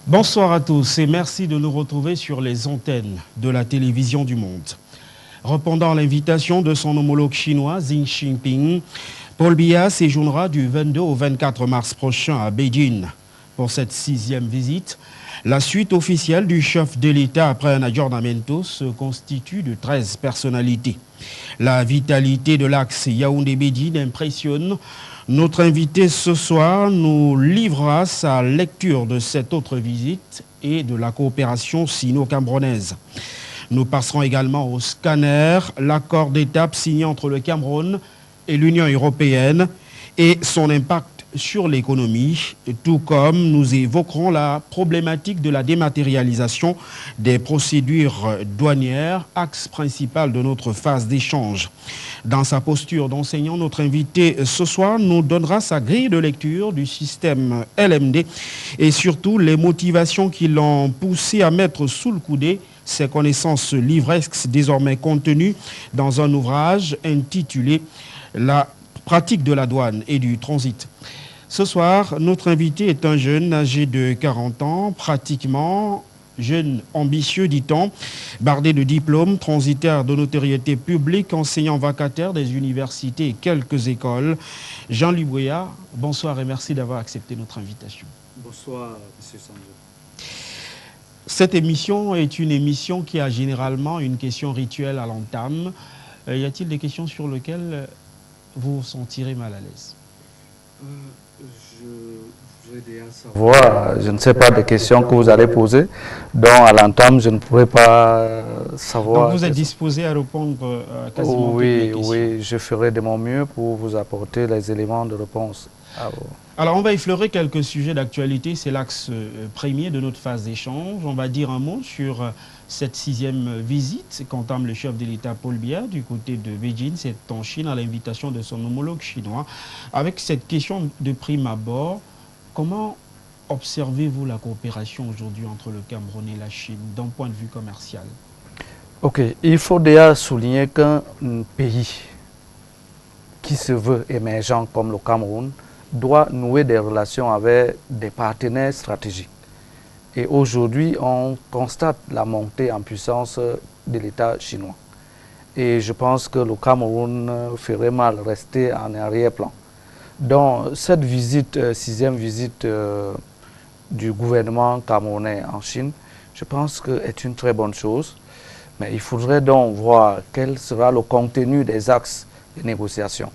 Bonsoir à tous et merci de nous retrouver sur les antennes de la télévision du monde. Répondant à l'invitation de son homologue chinois Xi Jinping, Paul Biya séjournera du 22 au 24 mars prochain à Beijing. Pour cette 6e visite, la suite officielle du chef de l'État après un aggiornamento se constitue de 13 personnalités. La vitalité de l'axe Yaoundé-Beijing impressionne. Notre invité ce soir nous livrera sa lecture de cette autre visite et de la coopération sino-camerounaise. Nous passerons également au scanner, l'accord d'étape signé entre le Cameroun et l'Union européenne et son impact sur l'économie, tout comme nous évoquerons la problématique de la dématérialisation des procédures douanières, axe principal de notre phase d'échange. Dans sa posture d'enseignant, notre invité ce soir nous donnera sa grille de lecture du système LMD et surtout les motivations qui l'ont poussé à mettre sous le coudé ses connaissances livresques désormais contenues dans un ouvrage intitulé « La pratique de la douane et du transit ». Ce soir, notre invité est un jeune âgé de 40 ans, pratiquement jeune ambitieux, dit-on, bardé de diplômes, transitaire de notoriété publique, enseignant vacataire des universités et quelques écoles. Jean-Louis Bouya, bonsoir et merci d'avoir accepté notre invitation. Bonsoir, M. Sanjo. Cette émission est une émission qui a généralement une question rituelle à l'entame. Y a-t-il des questions sur lesquelles vous vous sentirez mal à l'aise? Je vais déjà savoir, je ne sais pas des questions que vous allez poser, donc à l'entame, je ne pourrai pas savoir. Donc vous êtes disposé à répondre à quasiment toutes les questions? Oui, je ferai de mon mieux pour vous apporter les éléments de réponse. Alors on va effleurer quelques sujets d'actualité, c'est l'axe premier de notre phase d'échange. On va dire un mot sur cette 6e visite qu'entame le chef de l'État Paul Biya du côté de Beijing, c'est en Chine à l'invitation de son homologue chinois. Avec cette question de prime abord, comment observez-vous la coopération aujourd'hui entre le Cameroun et la Chine d'un point de vue commercial? Ok, il faut déjà souligner qu'un pays qui se veut émergent comme le Cameroun doit nouer des relations avec des partenaires stratégiques. Et aujourd'hui, on constate la montée en puissance de l'État chinois. Et je pense que le Cameroun ferait mal rester en arrière-plan. Donc, cette visite, 6e visite du gouvernement camerounais en Chine, je pense que est une très bonne chose. Mais il faudrait donc voir quel sera le contenu des axes de négociation.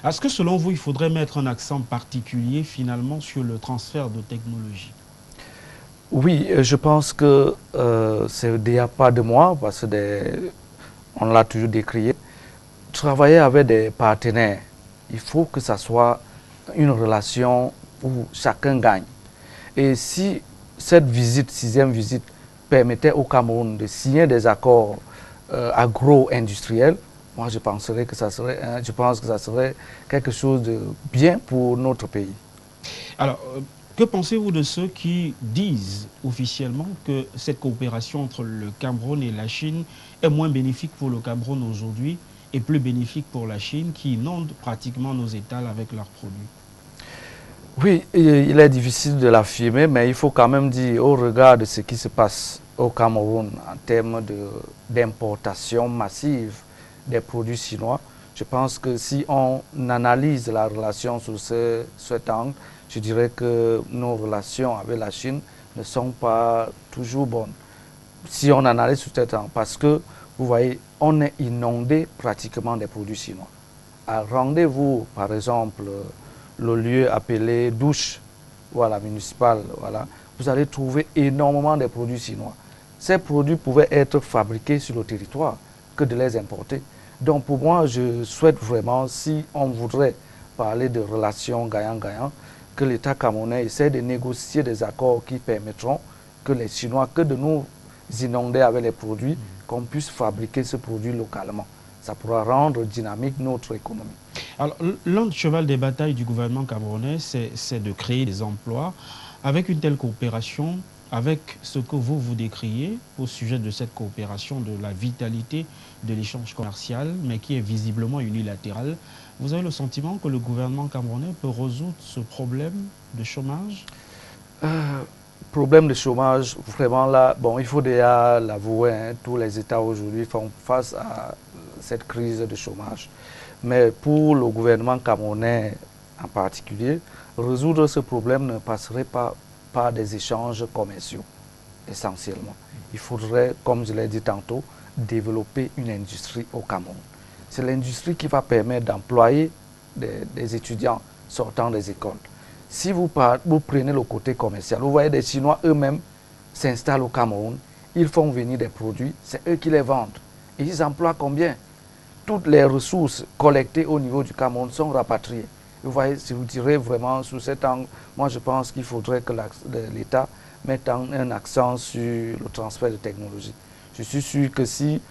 Est-ce que selon vous, il faudrait mettre un accent particulier finalement sur le transfert de technologie? Oui, je pense que c'est déjà pas de moi, parce que on l'a toujours décrié. Travailler avec des partenaires, il faut que ça soit une relation où chacun gagne. Et si cette visite, 6e visite, permettait au Cameroun de signer des accords agro-industriels, moi je pense que ça serait quelque chose de bien pour notre pays. Alors, que pensez-vous de ceux qui disent officiellement que cette coopération entre le Cameroun et la Chine est moins bénéfique pour le Cameroun aujourd'hui et plus bénéfique pour la Chine qui inonde pratiquement nos étals avec leurs produits? Oui, il est difficile de l'affirmer, mais il faut quand même dire, au regard de ce qui se passe au Cameroun en termes d'importation massive des produits chinois, je pense que si on analyse la relation sous cet angle, je dirais que nos relations avec la Chine ne sont pas toujours bonnes. Si on analyse sous cet angle, parce que, vous voyez, on est inondé pratiquement des produits chinois. Rendez-vous, par exemple, le lieu appelé douche, voilà, municipal, voilà, vous allez trouver énormément de produits chinois. Ces produits pouvaient être fabriqués sur le territoire que de les importer. Donc pour moi, je souhaite vraiment, si on voudrait parler de relations gagnant-gagnant, que l'État camerounais essaie de négocier des accords qui permettront que les Chinois, que de nous inonder avec les produits, qu'on puisse fabriquer ce produit localement. Ça pourra rendre dynamique notre économie. Alors, l'un des chevals des batailles du gouvernement camerounais, c'est de créer des emplois. Avec une telle coopération, avec ce que vous décriez au sujet de cette coopération, de la vitalité de l'échange commercial, mais qui est visiblement unilatéral, vous avez le sentiment que le gouvernement camerounais peut résoudre ce problème de chômage? problème de chômage, vraiment là, bon, il faut déjà l'avouer, hein, tous les États aujourd'hui font face à cette crise de chômage. Mais pour le gouvernement camerounais en particulier, résoudre ce problème ne passerait pas par des échanges commerciaux, essentiellement. Il faudrait, comme je l'ai dit tantôt, développer une industrie au Cameroun. C'est l'industrie qui va permettre d'employer des étudiants sortant des écoles. Si vous prenez le côté commercial, vous voyez des Chinois eux-mêmes s'installent au Cameroun, ils font venir des produits, c'est eux qui les vendent. Et ils emploient combien? Toutes les ressources collectées au niveau du Cameroun sont rapatriées. Vous voyez, si vous tirez vraiment sous cet angle, moi je pense qu'il faudrait que l'État mette un accent sur le transfert de technologie. Je suis sûr que si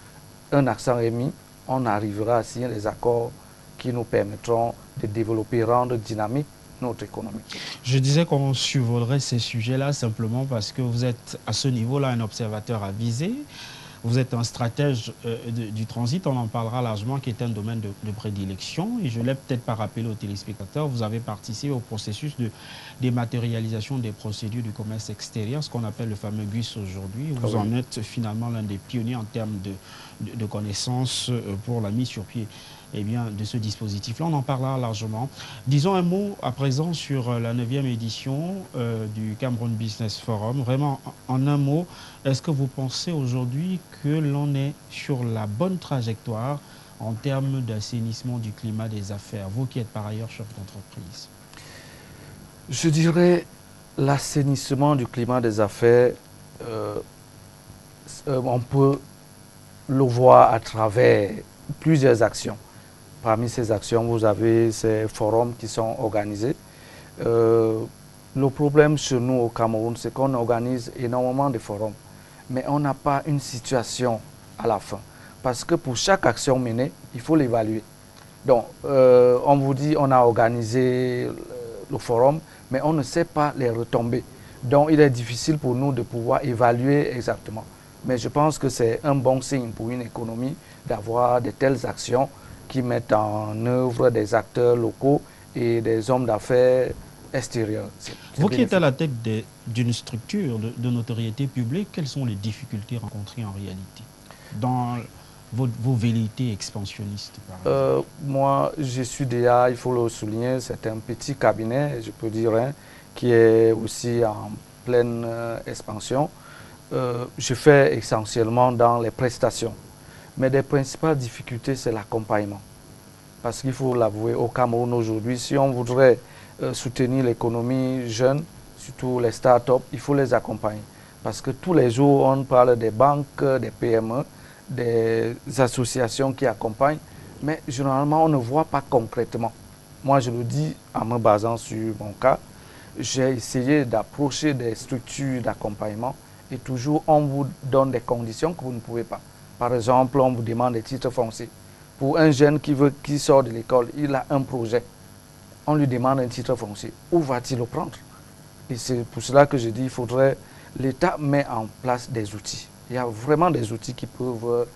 un accent est mis, on arrivera à signer des accords qui nous permettront de développer, rendre dynamique notre économie. Je disais qu'on survolerait ces sujets-là simplement parce que vous êtes à ce niveau-là un observateur avisé. Vous êtes un stratège du transit, on en parlera largement, qui est un domaine de prédilection. Et je ne l'ai peut-être pas rappelé aux téléspectateurs, vous avez participé au processus de dématérialisation des procédures du commerce extérieur, ce qu'on appelle le fameux GUS aujourd'hui. Vous en êtes finalement l'un des pionniers en termes de connaissances pour la mise sur pied de ce dispositif-là. On en parlera largement. Disons un mot à présent sur la 9e édition du Cameroun Business Forum. Vraiment, en un mot, est-ce que vous pensez aujourd'hui que l'on est sur la bonne trajectoire en termes d'assainissement du climat des affaires, vous qui êtes par ailleurs chef d'entreprise? Je dirais l'assainissement du climat des affaires, on peut le voir à travers plusieurs actions. Parmi ces actions, vous avez ces forums qui sont organisés. Le problème chez nous au Cameroun, c'est qu'on organise énormément de forums, mais on n'a pas une situation à la fin. Parce que pour chaque action menée, il faut l'évaluer. Donc, on vous dit on a organisé le forum, mais on ne sait pas les retombées. Donc, il est difficile pour nous de pouvoir évaluer exactement. Mais je pense que c'est un bon signe pour une économie d'avoir de telles actions qui mettent en œuvre des acteurs locaux et des hommes d'affaires extérieurs. Vous qui êtes à la tête d'une structure de notoriété publique, quelles sont les difficultés rencontrées en réalité dans vos velléités expansionnistes par exemple? Moi, je suis déjà, il faut le souligner, c'est un petit cabinet, je peux dire, hein, qui est aussi en pleine expansion. Je fais essentiellement dans les prestations. Mais les principales difficultés, c'est l'accompagnement. Parce qu'il faut l'avouer, au Cameroun aujourd'hui, si on voudrait soutenir l'économie jeune, surtout les start-up, il faut les accompagner. Parce que tous les jours, on parle des banques, des PME, des associations qui accompagnent, mais généralement, on ne voit pas concrètement. Moi, je le dis en me basant sur mon cas, j'ai essayé d'approcher des structures d'accompagnement et toujours, on vous donne des conditions que vous ne pouvez pas. Par exemple, on vous demande des titres fonciers. Pour un jeune qui sort de l'école, il a un projet. On lui demande un titre foncier. Où va-t-il le prendre? Et c'est pour cela que je dis qu'il faudrait... L'État met en place des outils. Il y a vraiment des outils qui peuvent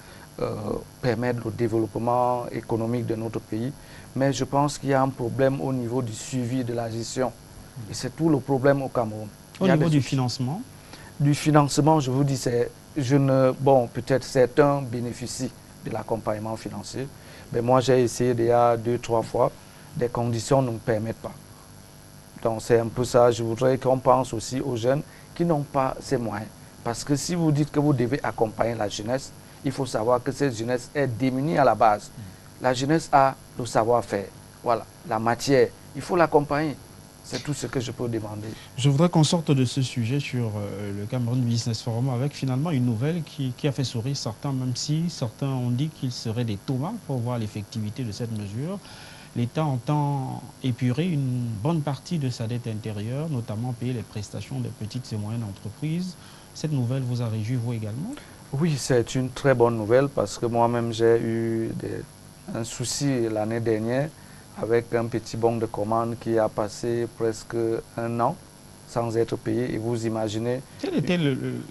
permettre le développement économique de notre pays. Mais je pense qu'il y a un problème au niveau du suivi de la gestion. Et c'est tout le problème au Cameroun. Au niveau du financement? Du financement, je vous dis, peut-être certains bénéficient de l'accompagnement financier, mais moi j'ai essayé déjà 2-3 fois, des conditions ne me permettent pas. Donc c'est un peu ça, je voudrais qu'on pense aussi aux jeunes qui n'ont pas ces moyens. Parce que si vous dites que vous devez accompagner la jeunesse, il faut savoir que cette jeunesse est démunie à la base. La jeunesse a le savoir-faire, voilà, la matière, il faut l'accompagner. C'est tout ce que je peux demander. Je voudrais qu'on sorte de ce sujet sur le Cameroun Business Forum avec finalement une nouvelle qui a fait sourire certains, même si certains ont dit qu'il serait des tomates pour voir l'effectivité de cette mesure. L'État entend épurer une bonne partie de sa dette intérieure, notamment payer les prestations des petites et moyennes entreprises. Cette nouvelle vous a réjoui, vous également? Oui, c'est une très bonne nouvelle parce que moi-même j'ai eu un souci l'année dernière avec un petit bon de commande qui a passé presque 1 an sans être payé. Et vous imaginez... Quelle était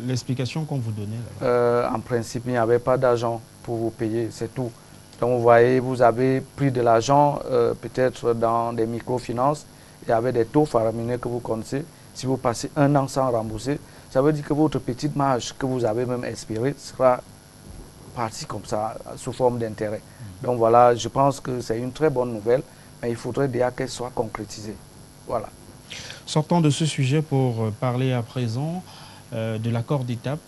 l'explication qu'on vous donnait en principe, il n'y avait pas d'argent pour vous payer, c'est tout. Donc vous voyez, vous avez pris de l'argent peut-être dans des microfinances, il y avait des taux faramineux que vous connaissez, Si vous passez un an sans rembourser, ça veut dire que votre petite marge que vous avez même espérée sera partie comme ça, sous forme d'intérêt. Donc voilà, je pense que c'est une très bonne nouvelle, mais il faudrait déjà qu'elle soit concrétisée. Voilà. Sortons de ce sujet pour parler à présent de l'accord d'étape,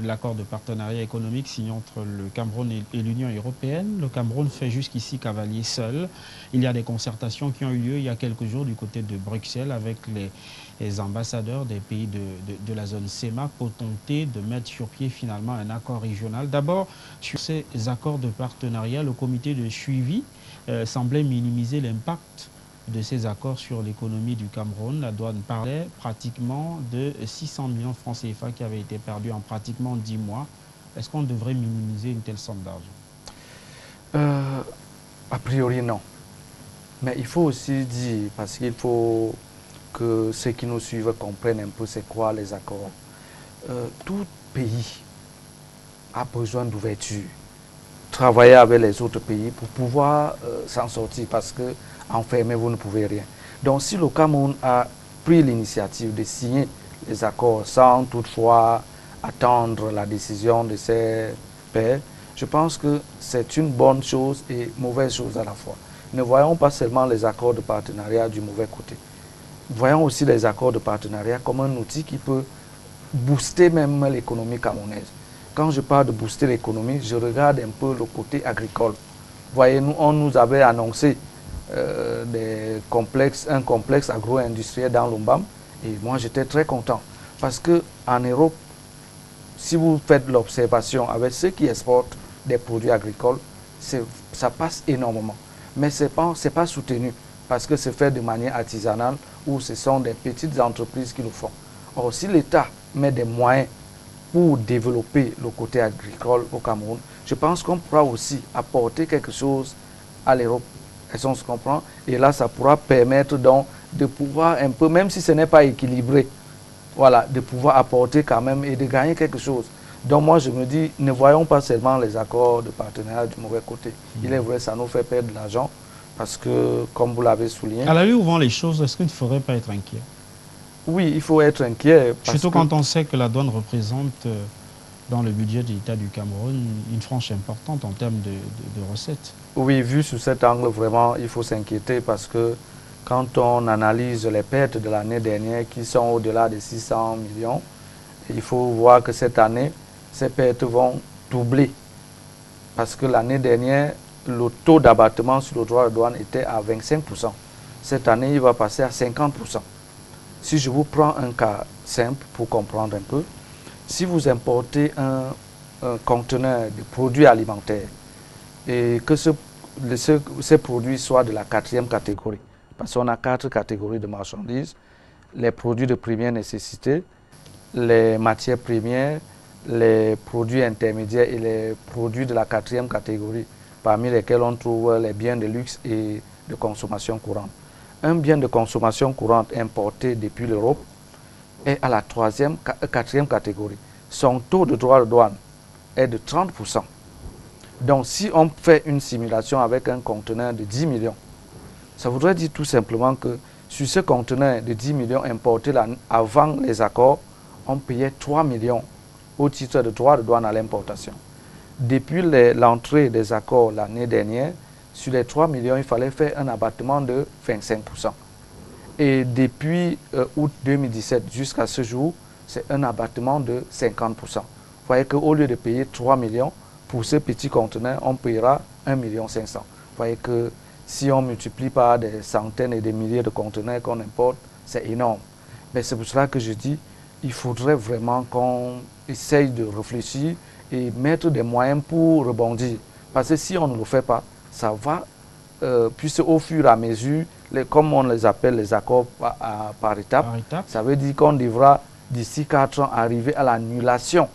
l'accord de partenariat économique signé entre le Cameroun et l'Union européenne. Le Cameroun fait jusqu'ici cavalier seul. Il y a des concertations qui ont eu lieu il y a quelques jours du côté de Bruxelles avec les ambassadeurs des pays de la zone CEMAC pour tenter de mettre sur pied finalement un accord régional. D'abord, sur ces accords de partenariat, le comité de suivi semblait minimiser l'impact de ces accords sur l'économie du Cameroun. La douane parlait pratiquement de 600 millions de francs CFA qui avaient été perdus en pratiquement 10 mois. Est-ce qu'on devrait minimiser une telle somme d'argent? A priori, non. Mais il faut aussi dire, parce qu'il faut que ceux qui nous suivent comprennent un peu c'est quoi les accords. Tout pays a besoin d'ouverture. Travailler avec les autres pays pour pouvoir s'en sortir, parce que enfermé, vous ne pouvez rien. Donc si le Cameroun a pris l'initiative de signer les accords sans toutefois attendre la décision de ses pairs, je pense que c'est une bonne chose et mauvaise chose à la fois. Ne voyons pas seulement les accords de partenariat du mauvais côté. Voyons aussi les accords de partenariat comme un outil qui peut booster même l'économie camerounaise. Quand je parle de booster l'économie, je regarde un peu le côté agricole. Voyez, on nous avait annoncé un complexe agro-industriel dans l'Umbam, et moi j'étais très content parce que en Europe, si vous faites l'observation avec ceux qui exportent des produits agricoles, ça passe énormément, mais c'est pas soutenu parce que c'est fait de manière artisanale ou ce sont des petites entreprises qui le font. Or, si l'État met des moyens pour développer le côté agricole au Cameroun, je pense qu'on pourra aussi apporter quelque chose à l'Europe. Est-ce qu'on se comprend? Et là, ça pourra permettre donc de pouvoir un peu, même si ce n'est pas équilibré, voilà, de pouvoir apporter quand même et de gagner quelque chose. Donc moi, je me dis, ne voyons pas seulement les accords de partenariat du mauvais côté. Il est vrai, ça nous fait perdre de l'argent parce que, comme vous l'avez souligné... À la vue où vont les choses, est-ce qu'il ne faudrait pas être inquiet? Oui, il faut être inquiet. Surtout quand on sait que la douane représente dans le budget de l'État du Cameroun une frange importante en termes de recettes. Oui, vu sous cet angle, vraiment, il faut s'inquiéter parce que quand on analyse les pertes de l'année dernière qui sont au-delà de 600 millions, il faut voir que cette année, ces pertes vont doubler. Parce que l'année dernière, le taux d'abattement sur le droit de douane était à 25%. Cette année, il va passer à 50%. Si je vous prends un cas simple pour comprendre un peu, si vous importez un conteneur de produits alimentaires et que ces produits soient de la 4e catégorie, parce qu'on a 4 catégories de marchandises, les produits de première nécessité, les matières premières, les produits intermédiaires et les produits de la 4e catégorie, parmi lesquels on trouve les biens de luxe et de consommation courante. Un bien de consommation courante importé depuis l'Europe est à la 4e catégorie. Son taux de droit de douane est de 30%. Donc si on fait une simulation avec un conteneur de 10 millions, ça voudrait dire tout simplement que sur ce conteneur de 10 millions importé avant les accords, on payait 3 millions au titre de droit de douane à l'importation. Depuis l'entrée des accords l'année dernière, sur les 3 millions, il fallait faire un abattement de 25%. Et depuis août 2017 jusqu'à ce jour, c'est un abattement de 50%. Vous voyez qu'au lieu de payer 3 millions, pour ce petit conteneur, on paiera 1,5 million. Vous voyez que si on multiplie par des centaines et des milliers de conteneurs qu'on importe, c'est énorme. Mais c'est pour cela que je dis, il faudrait vraiment qu'on essaye de réfléchir et mettre des moyens pour rebondir. Parce que si on ne le fait pas, ça va, puisque au fur et à mesure, comme on les appelle les accords par étapes, ça veut dire qu'on devra d'ici 4 ans arriver à l'annulation.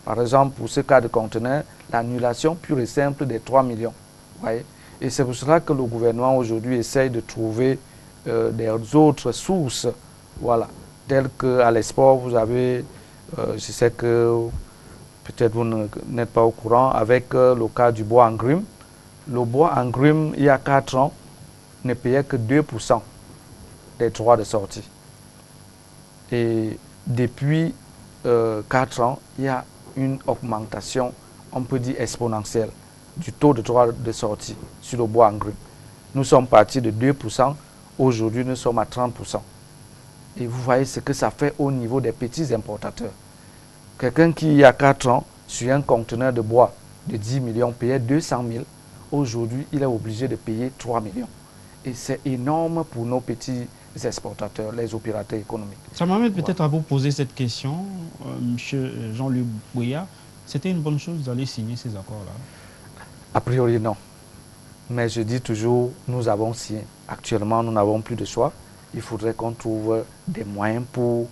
Par exemple, pour ce cas de conteneur, l'annulation pure et simple des 3 millions. Voyez? Et c'est pour cela que le gouvernement aujourd'hui essaye de trouver des autres sources, voilà, telles qu'à l'export, vous avez, je sais que peut-être vous n'êtes pas au courant, avec le cas du bois en grume. Le bois en grume, il y a 4 ans, ne payait que 2% des droits de sortie. Et depuis 4 ans, il y a une augmentation, on peut dire exponentielle, du taux de droit de sortie sur le bois engrais. Nous sommes partis de 2%, aujourd'hui nous sommes à 30%. Et vous voyez ce que ça fait au niveau des petits importateurs. Quelqu'un qui, il y a 4 ans, sur un conteneur de bois de 10 millions, payait 200 000, aujourd'hui il est obligé de payer 3 millions. Et c'est énorme pour nos petits exportateurs, les opérateurs économiques. Ça m'amène peut-être à vous poser cette question, Monsieur Jean-Luc Bouya. C'était une bonne chose d'aller signer ces accords-là? A priori, non. Mais je dis toujours, nous avons signé. Actuellement, nous n'avons plus de choix. Il faudrait qu'on trouve des moyens pour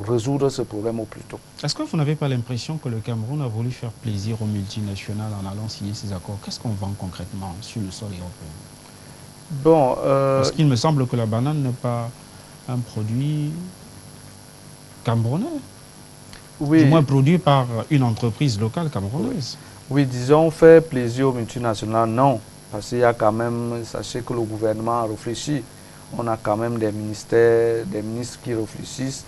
résoudre ce problème au plus tôt. Est-ce que vous n'avez pas l'impression que le Cameroun a voulu faire plaisir aux multinationales en allant signer ces accords? Qu'est-ce qu'on vend concrètement sur le sol européen? Bon, parce qu'il me semble que la banane n'est pas un produit camerounais. Oui. Du moins produit par une entreprise locale camerounaise. Oui, disons, faire plaisir aux multinationales, non. Parce qu'il y a quand même, sachez que le gouvernement réfléchit. On a quand même des ministères, des ministres qui réfléchissent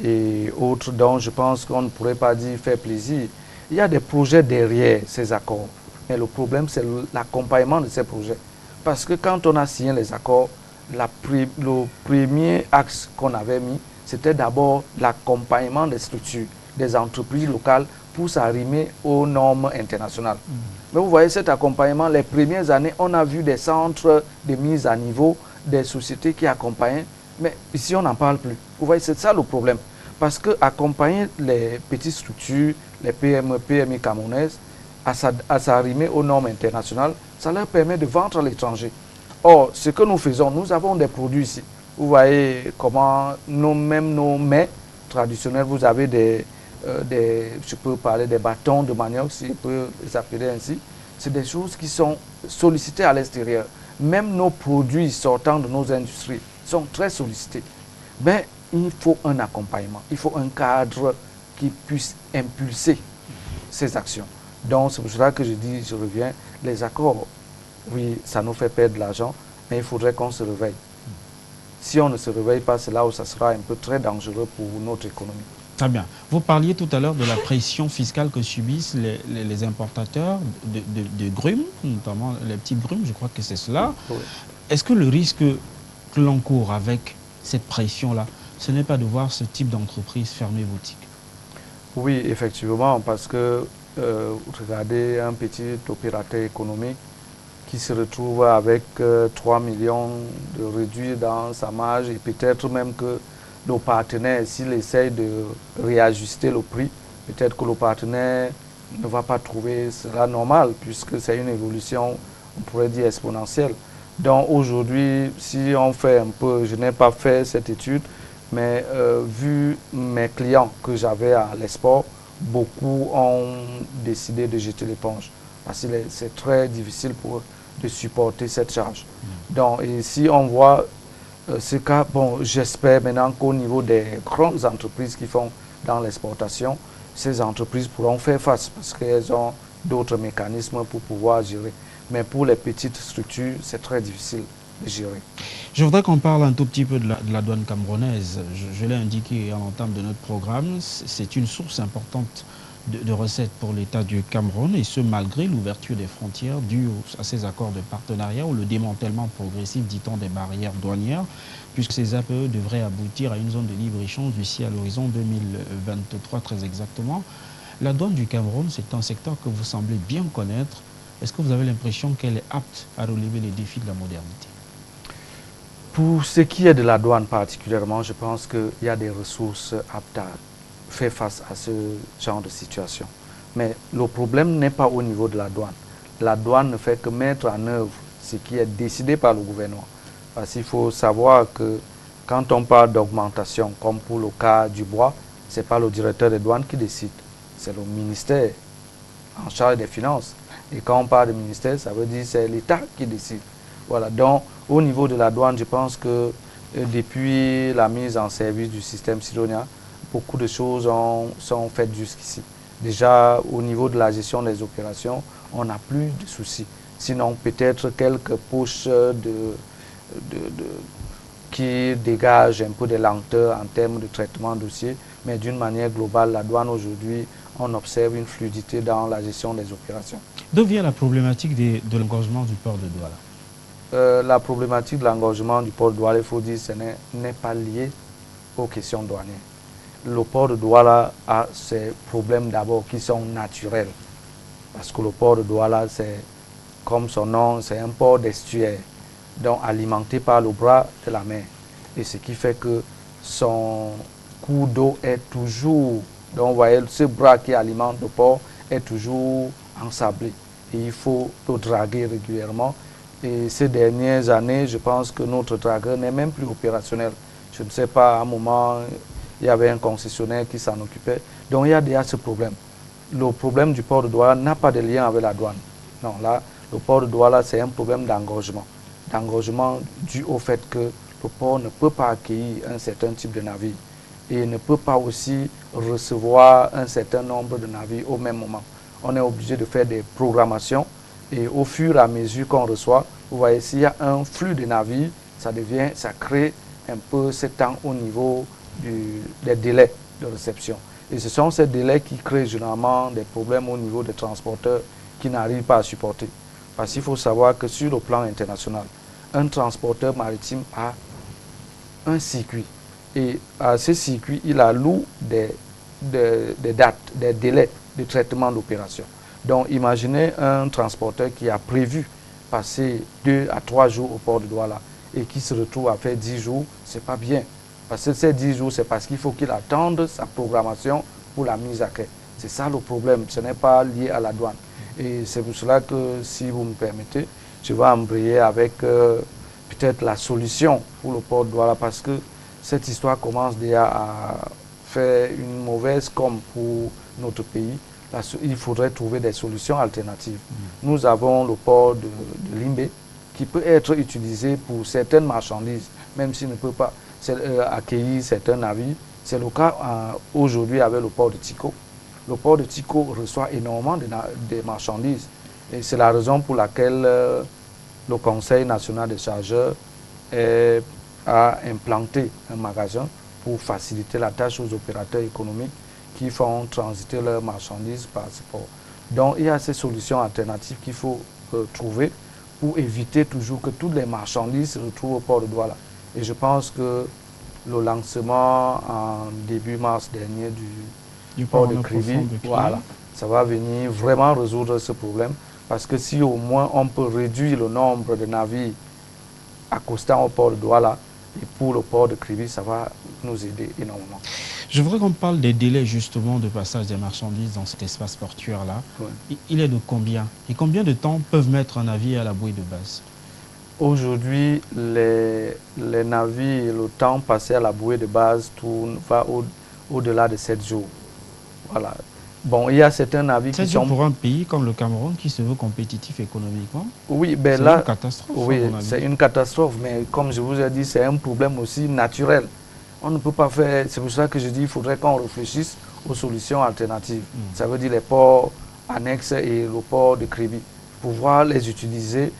et autres, dont je pense qu'on ne pourrait pas dire faire plaisir. Il y a des projets derrière ces accords. Mais le problème, c'est l'accompagnement de ces projets. Parce que quand on a signé les accords, le premier axe qu'on avait mis, c'était d'abord l'accompagnement des structures, des entreprises locales pour s'arrimer aux normes internationales. Mais vous voyez, cet accompagnement, les premières années, on a vu des centres de mise à niveau, des sociétés qui accompagnent, mais ici, on n'en parle plus. Vous voyez, c'est ça le problème. Parce que accompagner les petites structures, les PME, PMI camerounaises, à s'arrimer aux normes internationales, ça leur permet de vendre à l'étranger. Or, ce que nous faisons, nous avons des produits ici. Vous voyez comment, même nos mets traditionnels, vous avez je peux parler des bâtons de manioc, si je peux les appeler ainsi. C'est des choses qui sont sollicitées à l'extérieur. Même nos produits sortant de nos industries sont très sollicités. Mais il faut un accompagnement, il faut un cadre qui puisse impulser ces actions. Donc c'est pour cela que je dis, je reviens, les accords, oui, ça nous fait perdre de l'argent, mais il faudrait qu'on se réveille. Si on ne se réveille pas, c'est là où ça sera un peu très dangereux pour notre économie. Très bien. Vous parliez tout à l'heure de la pression fiscale que subissent les importateurs de grumes, notamment les petites grumes, je crois que c'est cela. Oui. Est-ce que le risque que l'on court avec cette pression-là, ce n'est pas de voir ce type d'entreprise fermer boutique? Oui, effectivement, parce que regardez un petit opérateur économique qui se retrouve avec 3 millions de réduits dans sa marge et peut-être même que le partenaire, s'il essaye de réajuster le prix, peut-être que le partenaire ne va pas trouver cela normal puisque c'est une évolution, on pourrait dire, exponentielle. Donc aujourd'hui, si on fait un peu, je n'ai pas fait cette étude, mais vu mes clients que j'avais à l'export, beaucoup ont décidé de jeter l'éponge parce que c'est très difficile pour eux de supporter cette charge. Donc, et si on voit ce cas, bon, j'espère maintenant qu'au niveau des grandes entreprises qui font dans l'exportation, ces entreprises pourront faire face parce qu'elles ont d'autres mécanismes pour pouvoir gérer. Mais pour les petites structures, c'est très difficile de gérer. Je voudrais qu'on parle un tout petit peu de la douane camerounaise. Je l'ai indiqué en entame de notre programme, c'est une source importante de recettes pour l'État du Cameroun, et ce malgré l'ouverture des frontières due à ces accords de partenariat ou le démantèlement progressif, dit-on, des barrières douanières, puisque ces APE devraient aboutir à une zone de libre-échange d'ici à l'horizon 2023 très exactement. La douane du Cameroun, c'est un secteur que vous semblez bien connaître. Est-ce que vous avez l'impression qu'elle est apte à relever les défis de la modernité? Pour ce qui est de la douane particulièrement, je pense qu'il y a des ressources aptes à faire face à ce genre de situation. Mais le problème n'est pas au niveau de la douane. La douane ne fait que mettre en œuvre ce qui est décidé par le gouvernement. Parce qu'il faut savoir que quand on parle d'augmentation, comme pour le cas du bois, ce n'est pas le directeur des douanes qui décide, c'est le ministère en charge des finances. Et quand on parle de ministère, ça veut dire que c'est l'État qui décide. Voilà, donc au niveau de la douane, je pense que depuis la mise en service du système Sidonia, beaucoup de choses sont faites jusqu'ici. Déjà, au niveau de la gestion des opérations, on n'a plus de soucis. Sinon, peut-être quelques poches qui dégage un peu de lenteur en termes de traitement de dossier, mais d'une manière globale, la douane aujourd'hui, on observe une fluidité dans la gestion des opérations. D'où vient la problématique de l'engorgement du port de Douala? La problématique de l'engorgement du port de Douala, il faut dire, ce n'est pas lié aux questions douanières. Le port de Douala a ses problèmes d'abord qui sont naturels. Parce que le port de Douala, c'est, comme son nom, c'est un port d'estuaire, donc alimenté par le bras de la mer. Et ce qui fait que son cours d'eau est toujours, donc vous voyez, ce bras qui alimente le port est toujours ensablé. Et il faut le draguer régulièrement. Et ces dernières années, je pense que notre dragueur n'est même plus opérationnel. Je ne sais pas, à un moment, il y avait un concessionnaire qui s'en occupait. Donc il y a déjà ce problème. Le problème du port de Douala n'a pas de lien avec la douane. Non, là, le port de Douala, c'est un problème d'engorgement. D'engorgement dû au fait que le port ne peut pas accueillir un certain type de navire et ne peut pas aussi recevoir un certain nombre de navires au même moment. On est obligé de faire des programmations et au fur et à mesure qu'on reçoit, vous voyez, s'il y a un flux de navires, ça crée un peu ce temps au niveau des délais de réception. Et ce sont ces délais qui créent généralement des problèmes au niveau des transporteurs qui n'arrivent pas à supporter. Parce qu'il faut savoir que sur le plan international, un transporteur maritime a un circuit. Et à ce circuit, il alloue des dates, des délais de traitement d'opération. Donc imaginez un transporteur qui a prévu passer 2 à 3 jours au port de Douala et qui se retrouve à faire 10 jours, ce n'est pas bien. Parce que ces 10 jours, c'est parce qu'il faut qu'il attende sa programmation pour la mise à quai. C'est ça le problème, ce n'est pas lié à la douane. Et c'est pour cela que, si vous me permettez, je vais embrayer avec peut-être la solution pour le port de Douala, parce que cette histoire commence déjà à faire une mauvaise com pour notre pays. Il faudrait trouver des solutions alternatives. Nous avons le port de Limbe qui peut être utilisé pour certaines marchandises, même s'il ne peut pas accueillir certains navires. C'est le cas aujourd'hui avec le port de Tiko. Le port de Tiko reçoit énormément de marchandises. Et c'est la raison pour laquelle le Conseil national des chargeurs a implanté un magasin pour faciliter la tâche aux opérateurs économiques qui font transiter leurs marchandises par ce port. Donc il y a ces solutions alternatives qu'il faut trouver pour éviter toujours que toutes les marchandises se retrouvent au port de Douala. Et je pense que le lancement en début mars dernier du port de Kribi, voilà, ça va venir vraiment résoudre ce problème. Parce que si au moins on peut réduire le nombre de navires accostant au port de Douala, et pour le port de Kribi, ça va nous aider énormément. Je voudrais qu'on parle des délais justement de passage des marchandises dans cet espace portuaire-là. Ouais. Il est de combien? Et combien de temps peuvent mettre un navire à la bouée de base? Aujourd'hui, les navires, le temps passé à la bouée de base va au-delà de 7 jours. Voilà. Bon, il y a certains navires qui sont... pour un pays comme le Cameroun qui se veut compétitif économiquement, oui, ben c'est là, une catastrophe. Oui, c'est une catastrophe, mais comme je vous ai dit, c'est un problème aussi naturel. On ne peut pas faire... C'est pour ça que je dis qu'il faudrait qu'on réfléchisse aux solutions alternatives. Ça veut dire les ports annexes et le port de Kribi, pouvoir les utiliser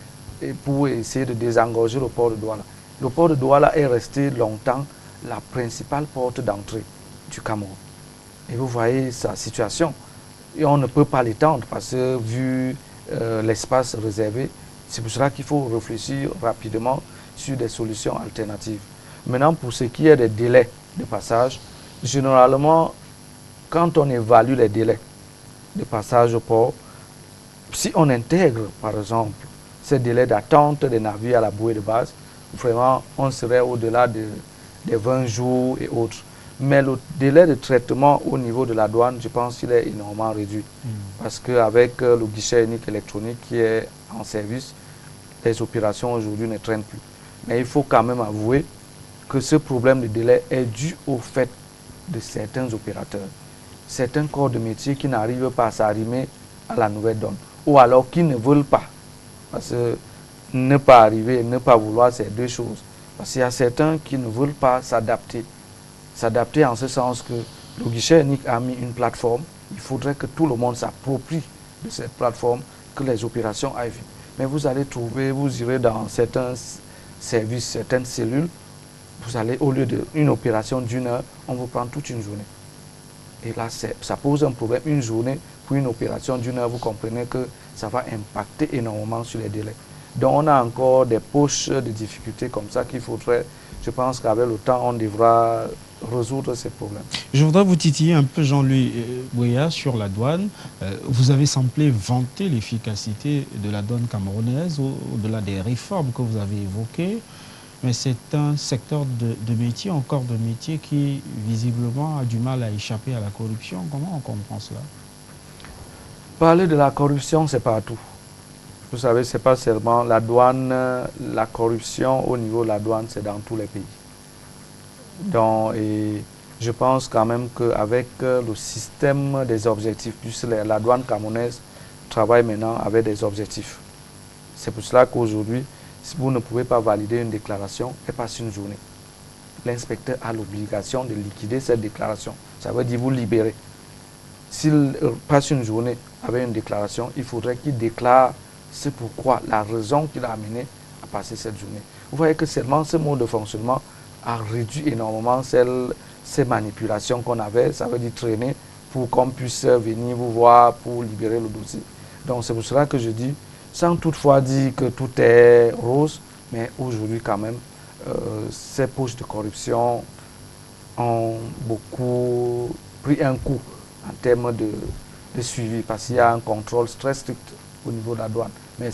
et pour essayer de désengorger le port de Douala. Le port de Douala est resté longtemps la principale porte d'entrée du Cameroun. Et vous voyez sa situation. Et on ne peut pas l'étendre parce que vu l'espace réservé, c'est pour cela qu'il faut réfléchir rapidement sur des solutions alternatives. Maintenant, pour ce qui est des délais de passage, généralement, quand on évalue les délais de passage au port, si on intègre, par exemple, ces délais d'attente des navires à la bouée de base, vraiment, on serait au-delà des 20 jours et autres. Mais le délai de traitement au niveau de la douane, je pense qu'il est énormément réduit. Parce qu'avec le guichet unique électronique qui est en service, les opérations aujourd'hui ne traînent plus. Mais il faut quand même avouer que ce problème de délai est dû au fait de certains opérateurs, certains corps de métier qui n'arrivent pas à s'arrimer à la nouvelle donne, ou alors qui ne veulent pas. Parce que ne pas arriver et ne pas vouloir, c'est deux choses. Parce qu'il y a certains qui ne veulent pas s'adapter. S'adapter en ce sens que le guichet unique a mis une plateforme. Il faudrait que tout le monde s'approprie de cette plateforme, que les opérations aillent vite. Mais vous allez trouver, vous irez dans certains services, certaines cellules, vous allez, au lieu d'une opération d'1 heure, on vous prend toute une journée. Et là, ça pose un problème. Une journée pour une opération d'1 heure, vous comprenez que ça va impacter énormément sur les délais. Donc, on a encore des poches de difficultés comme ça qu'il faudrait, je pense qu'avec le temps, on devra résoudre ces problèmes. Je voudrais vous titiller un peu, Jean-Louis Bouya, sur la douane. Vous avez semblé vanter l'efficacité de la douane camerounaise au-delà des réformes que vous avez évoquées. Mais c'est un secteur de métier, encore de métier, qui visiblement a du mal à échapper à la corruption. Comment on comprend cela? Parler de la corruption, c'est partout. Vous savez, ce n'est pas seulement la douane, la corruption au niveau de la douane, c'est dans tous les pays. Donc, et je pense quand même qu'avec le système des objectifs, puisque la douane camerounaise travaille maintenant avec des objectifs. C'est pour cela qu'aujourd'hui, si vous ne pouvez pas valider une déclaration, elle passe une journée. L'inspecteur a l'obligation de liquider cette déclaration. Ça veut dire vous libérer. S'il passe une journée avec une déclaration, il faudrait qu'il déclare c'est pourquoi, la raison qui l'a amené à passer cette journée. Vous voyez que seulement ce mode de fonctionnement a réduit énormément ces manipulations qu'on avait, ça veut dire traîner pour qu'on puisse venir vous voir pour libérer le dossier. Donc c'est pour cela que je dis, sans toutefois dire que tout est rose, mais aujourd'hui quand même, ces poches de corruption ont beaucoup pris un coup en termes de suivi, parce qu'il y a un contrôle très strict au niveau de la douane. Mais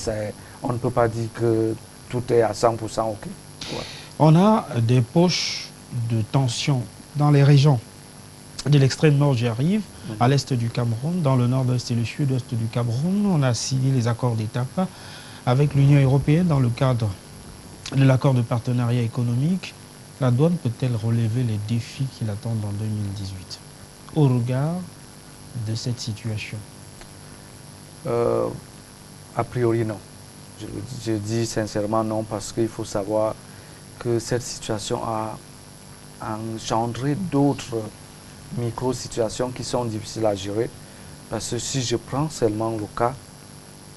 on ne peut pas dire que tout est à 100% OK. Ouais. On a des poches de tension dans les régions de l'extrême nord, j'y arrive, à l'est du Cameroun, dans le nord-est et le sud-est du Cameroun. On a signé les accords d'étape avec l'Union européenne dans le cadre de l'accord de partenariat économique. La douane peut-elle relever les défis qui l'attendent en 2018 au regard de cette situation? A priori, non. Je dis sincèrement non, parce qu'il faut savoir que cette situation a engendré d'autres micro-situations qui sont difficiles à gérer. Parce que si je prends seulement le cas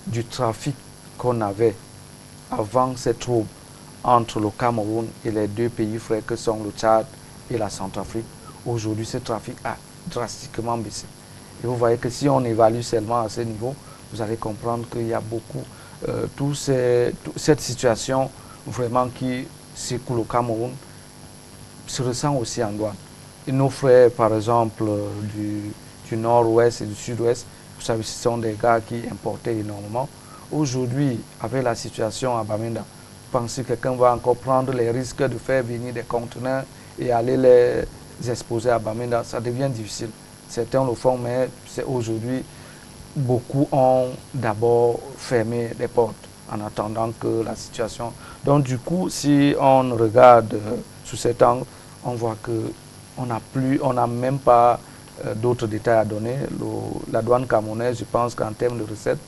du trafic qu'on avait avant ces troubles entre le Cameroun et les deux pays frères que sont le Tchad et la Centrafrique, aujourd'hui ce trafic a drastiquement baissé. Et vous voyez que si on évalue seulement à ce niveau, vous allez comprendre qu'il y a beaucoup, cette situation vraiment qui circule au Cameroun se ressent aussi en douane. Et nos frères, par exemple, du nord-ouest et du sud-ouest, vous savez, ce sont des gars qui importaient énormément. Aujourd'hui, avec la situation à Bamenda, vous pensez que quelqu'un va encore prendre les risques de faire venir des conteneurs et aller les exposer à Bamenda? Ça devient difficile. Certains le font, mais c'est aujourd'hui, beaucoup ont d'abord fermé les portes en attendant que la situation... Donc du coup, si on regarde sous cet angle, on voit qu'on n'a même pas d'autres détails à donner. La douane camerounaise, je pense qu'en termes de recettes,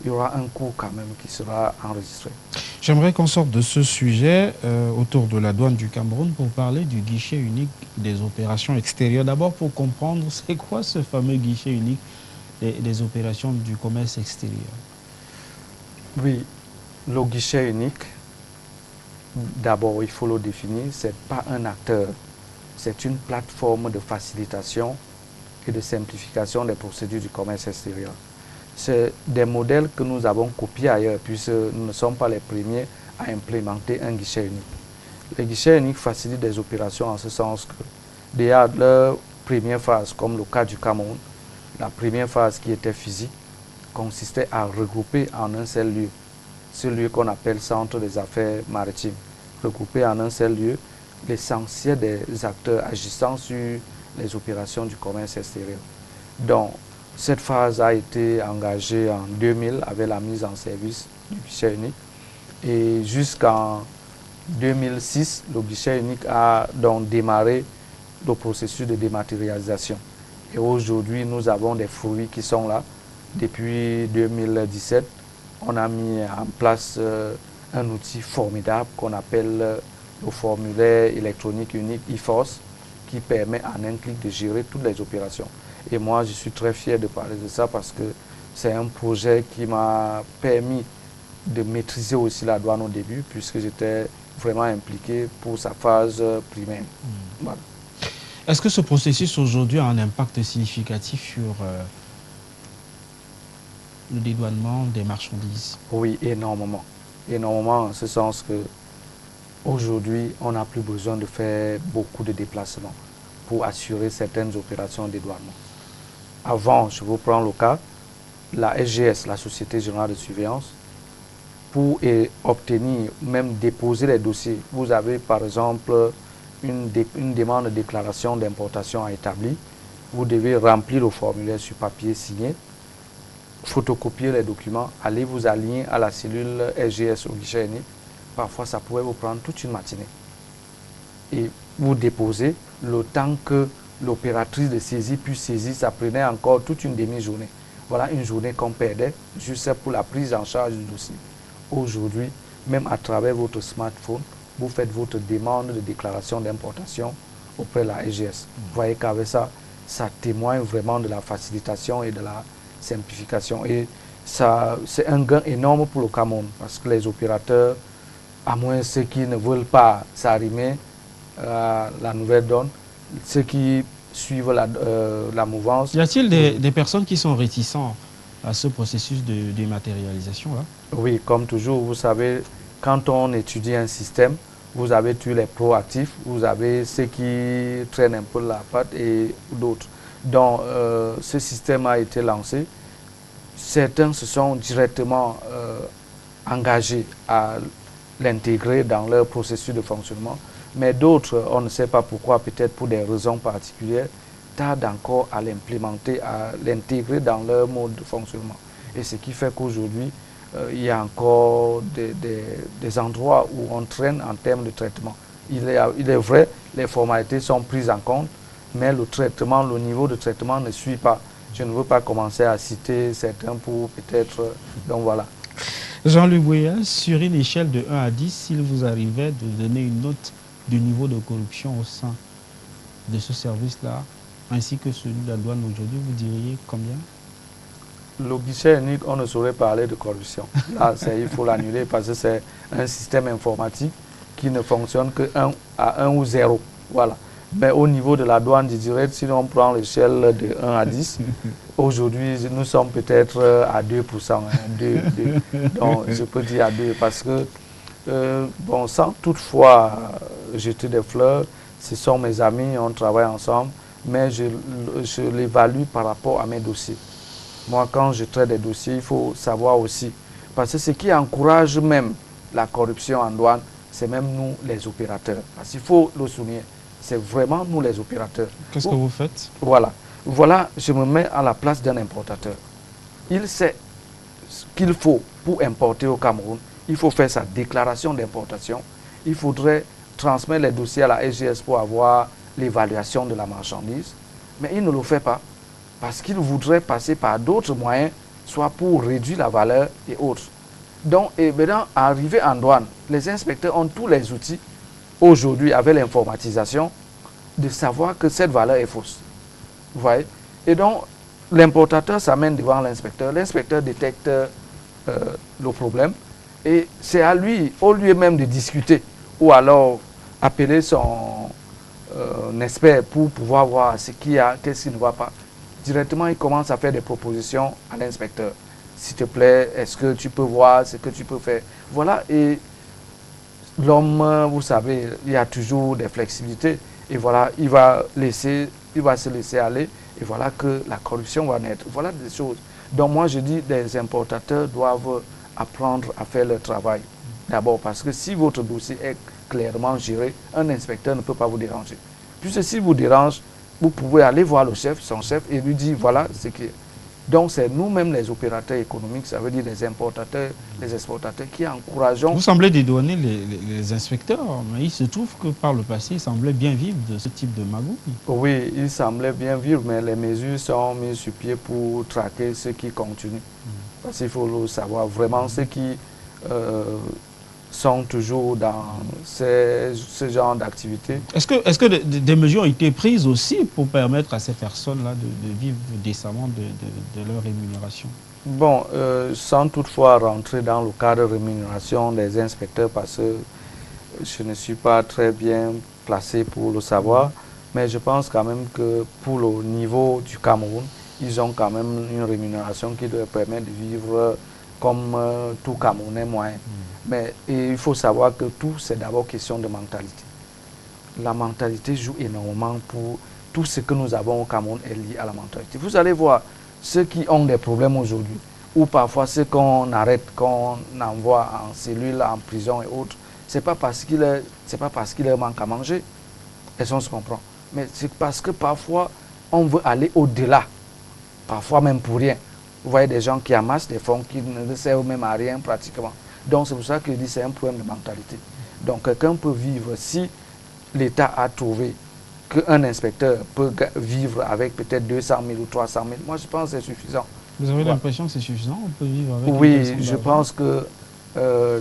il y aura un coût quand même qui sera enregistré. J'aimerais qu'on sorte de ce sujet autour de la douane du Cameroun pour parler du guichet unique des opérations extérieures. D'abord, pour comprendre, c'est quoi ce fameux guichet unique des opérations du commerce extérieur? Oui, le guichet unique, d'abord, il faut le définir, ce n'est pas un acteur, c'est une plateforme de facilitation et de simplification des procédures du commerce extérieur. C'est des modèles que nous avons copiés ailleurs, puisque nous ne sommes pas les premiers à implémenter un guichet unique. Le guichet unique facilite des opérations en ce sens que, déjà, leur première phase, comme le cas du Cameroun, la première phase qui était physique, consistait à regrouper en un seul lieu, ce lieu qu'on appelle centre des affaires maritimes, regrouper en un seul lieu l'essentiel des acteurs agissant sur les opérations du commerce extérieur. Donc, cette phase a été engagée en 2000 avec la mise en service du guichet unique. Et jusqu'en 2006, le guichet unique a donc démarré le processus de dématérialisation. Et aujourd'hui, nous avons des fruits qui sont là. Depuis 2017, on a mis en place un outil formidable qu'on appelle le formulaire électronique unique e-Force, qui permet en un clic de gérer toutes les opérations. Et moi, je suis très fier de parler de ça parce que c'est un projet qui m'a permis de maîtriser aussi la douane au début, puisque j'étais vraiment impliqué pour sa phase primaire. Voilà. Est-ce que ce processus aujourd'hui a un impact significatif sur le dédouanement des marchandises? Oui, énormément. Énormément, en ce sens que aujourd'hui, on n'a plus besoin de faire beaucoup de déplacements pour assurer certaines opérations de dédouanement. Avant, je vous prends le cas, la SGS, la Société Générale de Surveillance, pour obtenir, même déposer les dossiers, vous avez par exemple une demande de déclaration d'importation à établir. Vous devez remplir le formulaire sur papier signé, photocopier les documents, aller vous aligner à la cellule SGS au guichet unique. Parfois, ça pourrait vous prendre toute une matinée. Et vous déposez, le temps que l'opératrice de saisie puisse saisir, ça prenait encore toute une demi-journée. Voilà une journée qu'on perdait juste pour la prise en charge du dossier. Aujourd'hui, même à travers votre smartphone, vous faites votre demande de déclaration d'importation auprès de la SGS. Vous voyez qu'avec ça, ça témoigne vraiment de la facilitation et de la simplification. Et ça, c'est un gain énorme pour le Cameroun, parce que les opérateurs, à moins ceux qui ne veulent pas s'arrimer à la nouvelle donne, ceux qui suivent la mouvance. Y a-t-il des personnes qui sont réticentes à ce processus de dématérialisation-là? Oui, comme toujours, vous savez, quand on étudie un système, vous avez tous les proactifs, vous avez ceux qui traînent un peu la patte et d'autres. Donc, ce système a été lancé. Certains se sont directement engagés à l'intégrer dans leur processus de fonctionnement, mais d'autres, on ne sait pas pourquoi, peut-être pour des raisons particulières, tardent encore à l'implémenter, à l'intégrer dans leur mode de fonctionnement. Et ce qui fait qu'aujourd'hui, il y a encore des endroits où on traîne en termes de traitement. Il est vrai, les formalités sont prises en compte, mais le traitement, le niveau de traitement ne suit pas. Je ne veux pas commencer à citer certains pour peut-être... Donc voilà. Jean-Luc Bouya, sur une échelle de 1 à 10, s'il vous arrivait de donner une note du niveau de corruption au sein de ce service-là, ainsi que celui de la douane aujourd'hui, vous diriez combien? Le guichet unique, on ne saurait parler de corruption. Là, il faut l'annuler parce que c'est un système informatique qui ne fonctionne que à 1 ou 0. Voilà. Mais au niveau de la douane, je dirais, si on prend l'échelle de 1 à 10, aujourd'hui, nous sommes peut-être à 2%. Hein, 2. Donc, je peux dire à 2 parce que, bon, sans toutefois jeter des fleurs, ce sont mes amis, on travaille ensemble, mais je l'évalue par rapport à mes dossiers. Moi, quand je traite des dossiers, il faut savoir aussi, parce que ce qui encourage même la corruption en douane, c'est même nous, les opérateurs. Parce qu'il faut le souligner, c'est vraiment nous, les opérateurs. Qu'est-ce que vous faites? Voilà. Voilà, je me mets à la place d'un importateur. Il sait ce qu'il faut pour importer au Cameroun. Il faut faire sa déclaration d'importation. Il faudrait transmettre les dossiers à la SGS pour avoir l'évaluation de la marchandise. Mais il ne le fait pas parce qu'il voudrait passer par d'autres moyens, soit pour réduire la valeur et autres. Donc, et maintenant, arrivé en douane, les inspecteurs ont tous les outils, aujourd'hui, avec l'informatisation, de savoir que cette valeur est fausse. Vous voyez? Et donc, l'importateur s'amène devant l'inspecteur. L'inspecteur détecte le problème. Et c'est à lui, au lieu même de discuter, ou alors appeler son expert pour pouvoir voir ce qu'il y a, qu'est-ce qui ne va pas. Directement, il commence à faire des propositions à l'inspecteur. S'il te plaît, est-ce que tu peux voir ce que tu peux faire? Voilà, et l'homme, vous savez, il y a toujours des flexibilités. Et voilà, il va se laisser aller. Et voilà que la corruption va naître. Voilà des choses. Donc moi, je dis, les importateurs doivent apprendre à faire leur travail. D'abord, parce que si votre dossier est clairement géré, un inspecteur ne peut pas vous déranger. Puisque s'il vous dérange, vous pouvez aller voir le chef, son chef, et lui dire, voilà ce qui est. Donc c'est nous-mêmes les opérateurs économiques, ça veut dire les importateurs, les exportateurs, qui encourageons... Vous semblez dédouaner les inspecteurs, mais il se trouve que par le passé, ils semblaient bien vivre de ce type de magouille. Oui, ils semblaient bien vivre, mais les mesures sont mises sur pied pour traquer ceux qui continuent. Parce qu'il faut le savoir, vraiment ceux qui sont toujours dans ce genre d'activité. Est-ce que des mesures ont été prises aussi pour permettre à ces personnes-là de vivre décemment de leur rémunération? Bon, sans toutefois rentrer dans le cadre de rémunération des inspecteurs, parce que je ne suis pas très bien placé pour le savoir, mais je pense quand même que pour le niveau du Cameroun, ils ont quand même une rémunération qui leur permet de vivre comme tout Camerounais moyen. Mais il faut savoir que tout, c'est d'abord question de mentalité. La mentalité joue énormément pour tout ce que nous avons au Cameroun est lié à la mentalité. Vous allez voir ceux qui ont des problèmes aujourd'hui, ou parfois ceux qu'on arrête, qu'on envoie en cellule, en prison et autres, c'est pas parce qu'il leur manque à manger, et on se comprend. Mais c'est parce que parfois on veut aller au-delà, parfois même pour rien. Vous voyez des gens qui amassent des fonds qui ne servent même à rien pratiquement. Donc c'est pour ça que je dis que c'est un problème de mentalité. Donc quelqu'un peut vivre, si l'État a trouvé qu'un inspecteur peut vivre avec peut-être 200 000 ou 300 000, moi je pense que c'est suffisant. Vous avez l'impression que c'est suffisant? On peut vivre avec? Oui, je pense que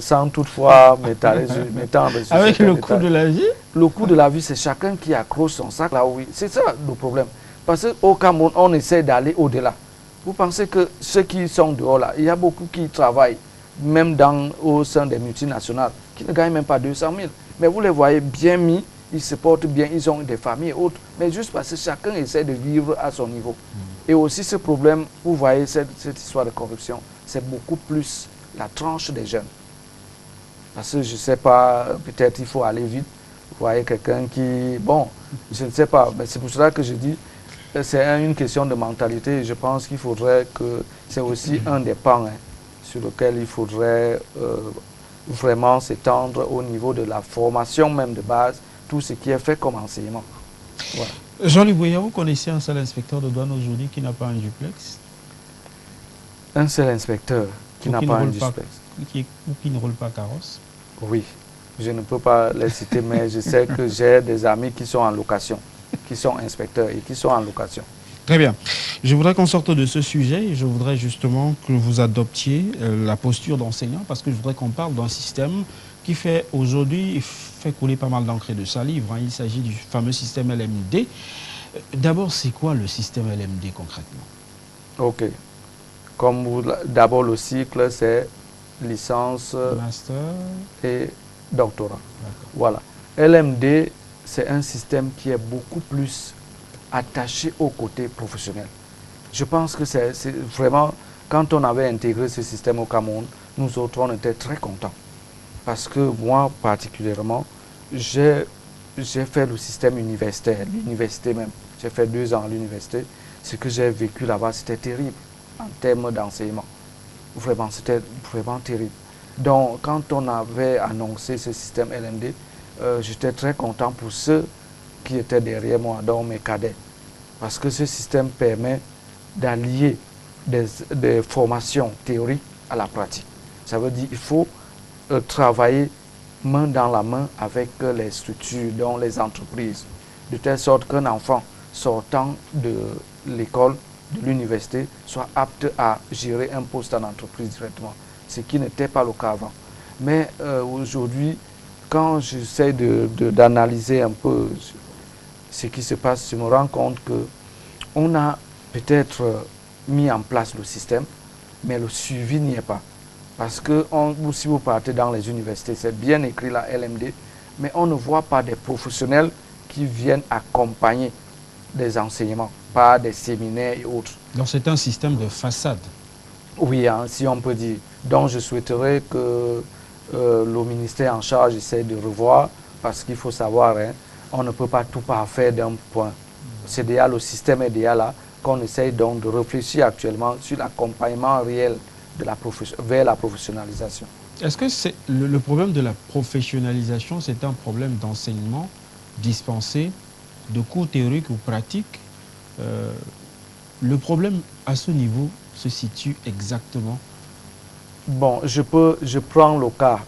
sans toutefois m'étendre sur avec le coût de la vie? Le coût de la vie, c'est chacun qui accroche son sac là, oui. C'est ça le problème. Parce qu'au Cameroun, on essaie d'aller au-delà. Vous pensez que ceux qui sont dehors là, il y a beaucoup qui travaillent, même au sein des multinationales, qui ne gagnent même pas 200 000. Mais vous les voyez bien mis, ils se portent bien, ils ont des familles et autres. Mais juste parce que chacun essaie de vivre à son niveau. Et aussi ce problème, vous voyez cette histoire de corruption, c'est beaucoup plus la tranche des jeunes. Parce que je ne sais pas, peut-être il faut aller vite. Vous voyez quelqu'un qui... Bon, je ne sais pas, mais c'est pour cela que je dis, c'est une question de mentalité. Je pense qu'il faudrait que... C'est aussi un des pans sur lequel il faudrait vraiment s'étendre au niveau de la formation même de base, tout ce qui est fait comme enseignement. Voilà. Jean-Luc Bouya, vous connaissez un seul inspecteur de douane aujourd'hui qui n'a pas un duplex? Un seul inspecteur qui n'a pas un duplex. Ou qui ne roule pas carrosse? Oui, je ne peux pas les citer, mais je sais que j'ai des amis qui sont en location, qui sont inspecteurs et qui sont en location. Très bien. Je voudrais qu'on sorte de ce sujet et je voudrais justement que vous adoptiez la posture d'enseignant, parce que je voudrais qu'on parle d'un système qui fait aujourd'hui couler pas mal d'encre et de salive. Il s'agit du fameux système LMD. D'abord, c'est quoi le système LMD concrètement? Ok. Comme d'abord, le cycle, c'est licence, master et doctorat. Voilà. LMD, c'est un système qui est beaucoup plus attaché au côté professionnel. Je pense que c'est vraiment, quand on avait intégré ce système au Cameroun, nous autres, on était très contents. Parce que moi, particulièrement, j'ai fait le système universitaire, l'université même. J'ai fait 2 ans à l'université. Ce que j'ai vécu là-bas, c'était terrible en termes d'enseignement. Vraiment, c'était vraiment terrible. Donc, quand on avait annoncé ce système LMD, j'étais très content pour ceux qui étaient derrière moi, donc mes cadets. Parce que ce système permet d'allier des formations théoriques à la pratique. Ça veut dire qu'il faut travailler main dans la main avec les structures, donc les entreprises, de telle sorte qu'un enfant sortant de l'école, de l'université, soit apte à gérer un poste en entreprise directement, ce qui n'était pas le cas avant. Mais aujourd'hui, quand j'essaie d'analyser un peu ce qui se passe, je me rends compte qu'on a peut-être mis en place le système, mais le suivi n'y est pas. Parce que si vous partez dans les universités, c'est bien écrit la LMD, mais on ne voit pas des professionnels qui viennent accompagner des enseignements, pas des séminaires et autres. Donc c'est un système de façade. Oui, hein, si on peut dire. Donc je souhaiterais que le ministère en charge essaie de revoir, parce qu'il faut savoir, hein, on ne peut pas tout parfaire d'un point. C'est déjà le système est déjà là, qu'on essaye donc de réfléchir actuellement sur l'accompagnement réel de vers la professionnalisation. Est-ce que c'est le problème de la professionnalisation, c'est un problème d'enseignement dispensé, de cours théoriques ou pratiques? Le problème à ce niveau se situe exactement? Bon, je prends le cas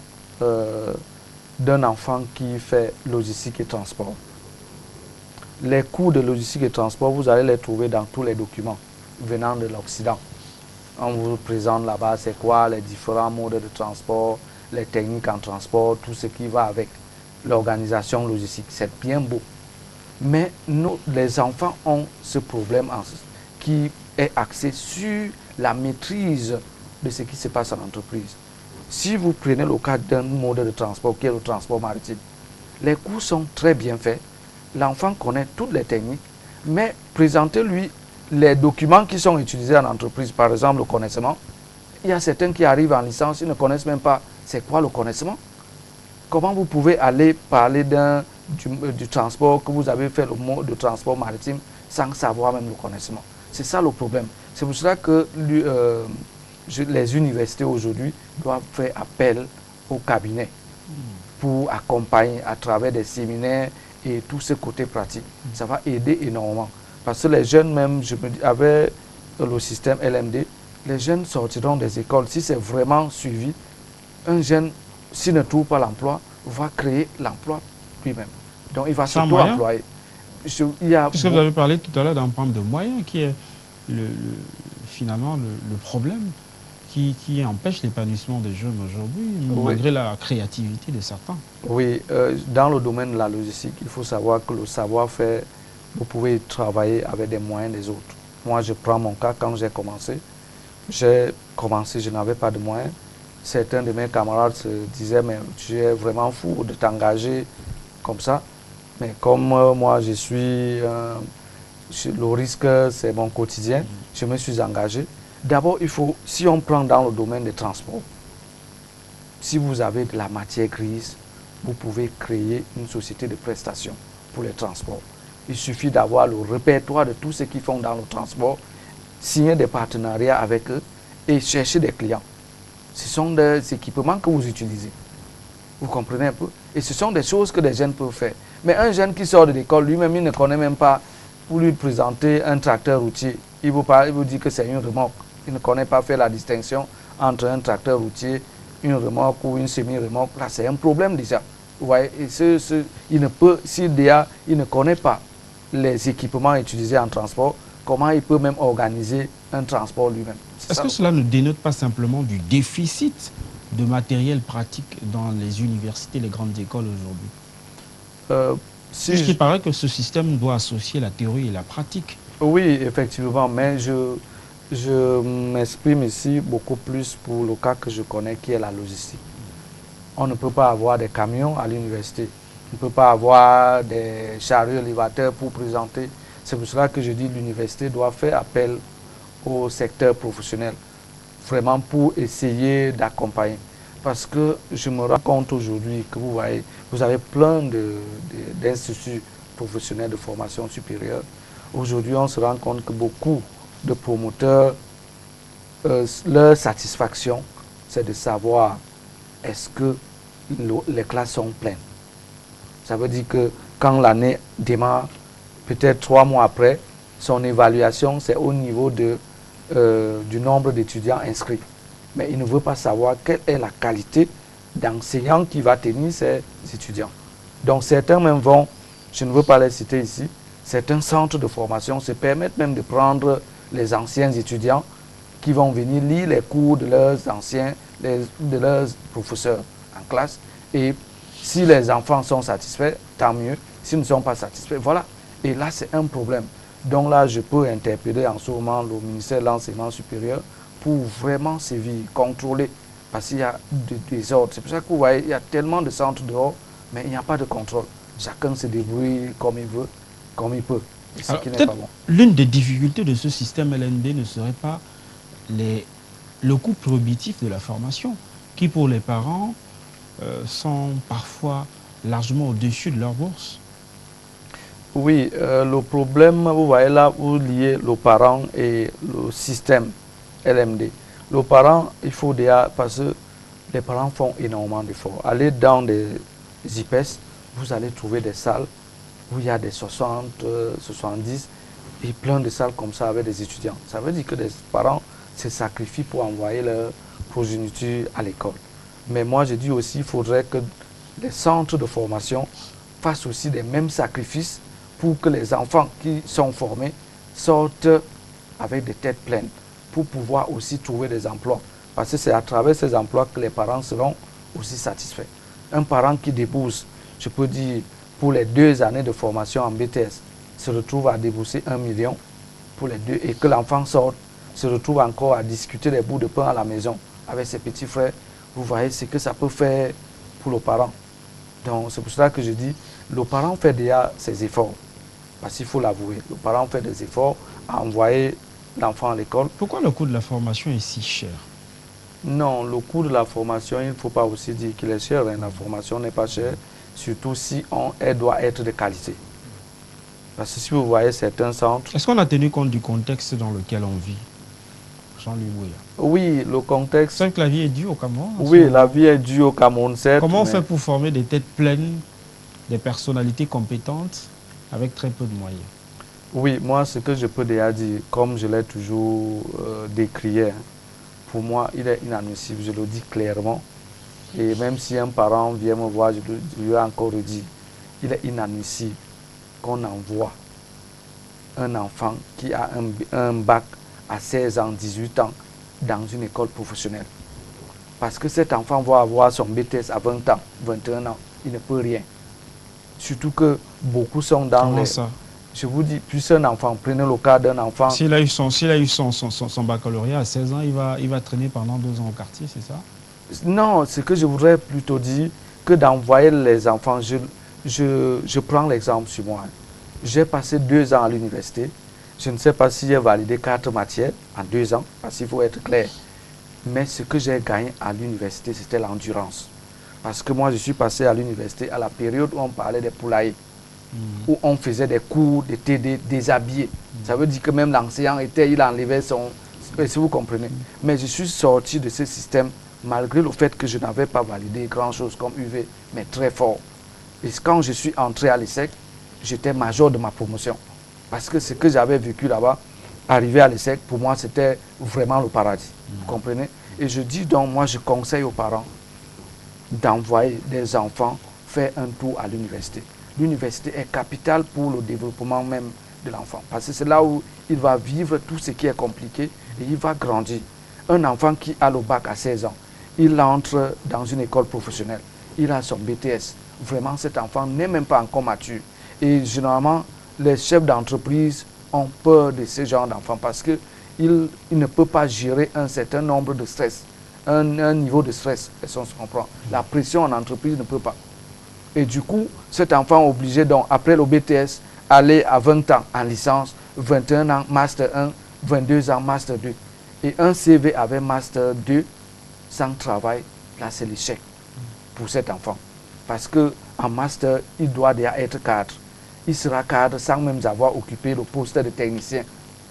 d'un enfant qui fait logistique et transport. Les cours de logistique et transport, vous allez les trouver dans tous les documents venant de l'Occident. On vous présente là-bas, c'est quoi les différents modes de transport, les techniques en transport, tout ce qui va avec l'organisation logistique. C'est bien beau. Mais nous, les enfants ont ce problème qui est axé sur la maîtrise de ce qui se passe en entreprise. Si vous prenez le cas d'un mode de transport qui est le transport maritime, les cours sont très bien faits, l'enfant connaît toutes les techniques, mais présentez-lui les documents qui sont utilisés en entreprise, par exemple le connaissement. Il y a certains qui arrivent en licence, ils ne connaissent même pas c'est quoi le connaissement. Comment vous pouvez aller parler du transport, que vous avez fait le mot de transport maritime, sans savoir même le connaissement. C'est ça le problème. C'est pour cela que les universités aujourd'hui doivent faire appel au cabinet pour accompagner à travers des séminaires et tout ce côté pratique. Ça va aider énormément. Parce que les jeunes même, je me dis, avec le système LMD, les jeunes sortiront des écoles. Si c'est vraiment suivi, un jeune, s'il ne trouve pas l'emploi, va créer l'emploi lui-même. Donc il va s'auto-employer. Puisque vous avez parlé tout à l'heure d'un problème de moyens qui est finalement le problème qui empêche l'épanouissement des jeunes aujourd'hui, malgré la créativité de certains. Oui, dans le domaine de la logistique, il faut savoir que le savoir-faire, vous pouvez travailler avec des moyens des autres. Moi, je prends mon cas, quand j'ai commencé, je n'avais pas de moyens. Certains de mes camarades se disaient, mais tu es vraiment fou de t'engager comme ça. Mais comme moi, je suis, le risque, c'est mon quotidien, je me suis engagé. D'abord, il faut, si on prend dans le domaine des transports, si vous avez de la matière grise, vous pouvez créer une société de prestation pour les transports. Il suffit d'avoir le répertoire de tout ce qu'ils font dans le transport, signer des partenariats avec eux et chercher des clients. Ce sont des équipements que vous utilisez. Vous comprenez un peu? Et ce sont des choses que les jeunes peuvent faire. Mais un jeune qui sort de l'école, lui-même, il ne connaît même pas, pour lui présenter un tracteur routier, il vous dit que c'est une remorque. Il ne connaît pas faire la distinction entre un tracteur routier, une remorque ou une semi-remorque. Là, c'est un problème déjà. Vous voyez, et il ne peut, s'il ne connaît pas les équipements utilisés en transport, comment il peut même organiser un transport lui-même? Est-ce que cela ne dénote pas simplement du déficit de matériel pratique dans les universités, les grandes écoles aujourd'hui? Puisqu'il paraît que ce système doit associer la théorie et la pratique. Oui, effectivement, mais je m'exprime ici beaucoup plus pour le cas que je connais, qui est la logistique. On ne peut pas avoir des camions à l'université. On ne peut pas avoir des chariots élévateurs pour présenter. C'est pour cela que je dis que l'université doit faire appel au secteur professionnel, vraiment pour essayer d'accompagner. Parce que je me rends compte aujourd'hui que vous voyez, vous avez plein d'instituts professionnels de formation supérieure. Aujourd'hui, on se rend compte que beaucoup de promoteurs, leur satisfaction, c'est de savoir est-ce que les classes sont pleines. Ça veut dire que quand l'année démarre, peut-être 3 mois après, son évaluation, c'est au niveau du nombre d'étudiants inscrits. Mais il ne veut pas savoir quelle est la qualité d'enseignant qui va tenir ces étudiants. Donc certains même vont, je ne veux pas les citer ici, certains centres de formation se permettent même de prendre les anciens étudiants qui vont venir lire les cours de leurs de leurs professeurs en classe. Et si les enfants sont satisfaits, tant mieux. S'ils ne sont pas satisfaits, voilà. Et là, c'est un problème. Donc là, je peux interpeller en ce moment le ministère de l'Enseignement supérieur pour vraiment sévir, contrôler, parce qu'il y a des ordres. C'est pour ça que vous voyez, il y a tellement de centres dehors, mais il n'y a pas de contrôle. Chacun se débrouille comme il veut, comme il peut. Peut-être l'une des difficultés de ce système LND ne serait pas le coût prohibitif de la formation, qui pour les parents sont parfois largement au-dessus de leur bourse. Oui, le problème, vous voyez là, vous liez le parent et le système LMD. Le parent, il faut déjà, parce que les parents font énormément d'efforts. Allez dans des IPES, vous allez trouver des salles où il y a des 60, 70 et plein de salles comme ça avec des étudiants. Ça veut dire que les parents se sacrifient pour envoyer leur progéniture à l'école. Mais moi, je dis aussi qu'il faudrait que les centres de formation fassent aussi des mêmes sacrifices pour que les enfants qui sont formés sortent avec des têtes pleines pour pouvoir aussi trouver des emplois. Parce que c'est à travers ces emplois que les parents seront aussi satisfaits. Un parent qui débourse, je peux dire, pour les 2 années de formation en BTS, se retrouve à débourser 1 million pour les 2 et que l'enfant sorte se retrouve encore à discuter des bouts de pain à la maison avec ses petits frères. Vous voyez ce que ça peut faire pour le parent. Donc c'est pour cela que je dis, le parent fait déjà ses efforts. Parce qu'il faut l'avouer, le parent fait des efforts à envoyer l'enfant à l'école. Pourquoi le coût de la formation est si cher? Non, le coût de la formation, il ne faut pas aussi dire qu'il est cher. Hein. La formation n'est pas chère, surtout si elle doit être de qualité. Parce que si vous voyez certains centres... Est-ce qu'on a tenu compte du contexte dans lequel on vit, Jean-Louis Bouya? Oui, le contexte... C'est que la vie est dure au Cameroun. Oui, la vie est dure au Cameroun, certes. Comment on fait pour former des têtes pleines, des personnalités compétentes, avec très peu de moyens? Oui, moi, ce que je peux déjà dire, comme je l'ai toujours décrié, pour moi, il est inadmissible, je le dis clairement. Et même si un parent vient me voir, je lui ai encore dit, il est inadmissible qu'on envoie un enfant qui a un bac à 16 ans, 18 ans, dans une école professionnelle. Parce que cet enfant va avoir son BTS à 20 ans, 21 ans, il ne peut rien. Surtout que beaucoup sont dans Comment les... ça? Je vous dis, plus un enfant, prenez le cas d'un enfant... S'il a eu son baccalauréat à 16 ans, il va traîner pendant 2 ans au quartier, c'est ça? Non, ce que je voudrais plutôt dire, que d'envoyer les enfants, je prends l'exemple sur moi. J'ai passé 2 ans à l'université. Je ne sais pas si j'ai validé 4 matières en 2 ans, parce qu'il faut être clair. Mais ce que j'ai gagné à l'université, c'était l'endurance. Parce que moi, je suis passé à l'université à la période où on parlait des poulaillers, où on faisait des cours de TD déshabillés. Ça veut dire que même l'enseignant il enlevait son... Si vous comprenez. Mais je suis sorti de ce système malgré le fait que je n'avais pas validé grand-chose comme UV, mais très fort. Et quand je suis entré à l'ESSEC, j'étais major de ma promotion. Parce que ce que j'avais vécu là-bas, arrivé à l'ESSEC, pour moi, c'était vraiment le paradis. Vous comprenez? Et je dis donc, moi, je conseille aux parents d'envoyer des enfants faire un tour à l'université. L'université est capitale pour le développement même de l'enfant. Parce que c'est là où il va vivre tout ce qui est compliqué et il va grandir. Un enfant qui a le bac à 16 ans, il entre dans une école professionnelle, il a son BTS. Vraiment, cet enfant n'est même pas encore mature. Et généralement, les chefs d'entreprise ont peur de ce genre d'enfants parce qu'ils ne peuvent pas gérer un certain nombre de stress, un niveau de stress, et ça, on se comprend. La pression en entreprise ne peut pas. Et du coup, cet enfant est obligé, donc, après le BTS, aller à 20 ans en licence, 21 ans, Master 1, 22 ans, Master 2. Et un CV avec Master 2, sans travail, là, c'est l'échec pour cet enfant. Parce qu'en Master, il doit déjà être cadre. Il sera cadre sans même avoir occupé le poste de technicien.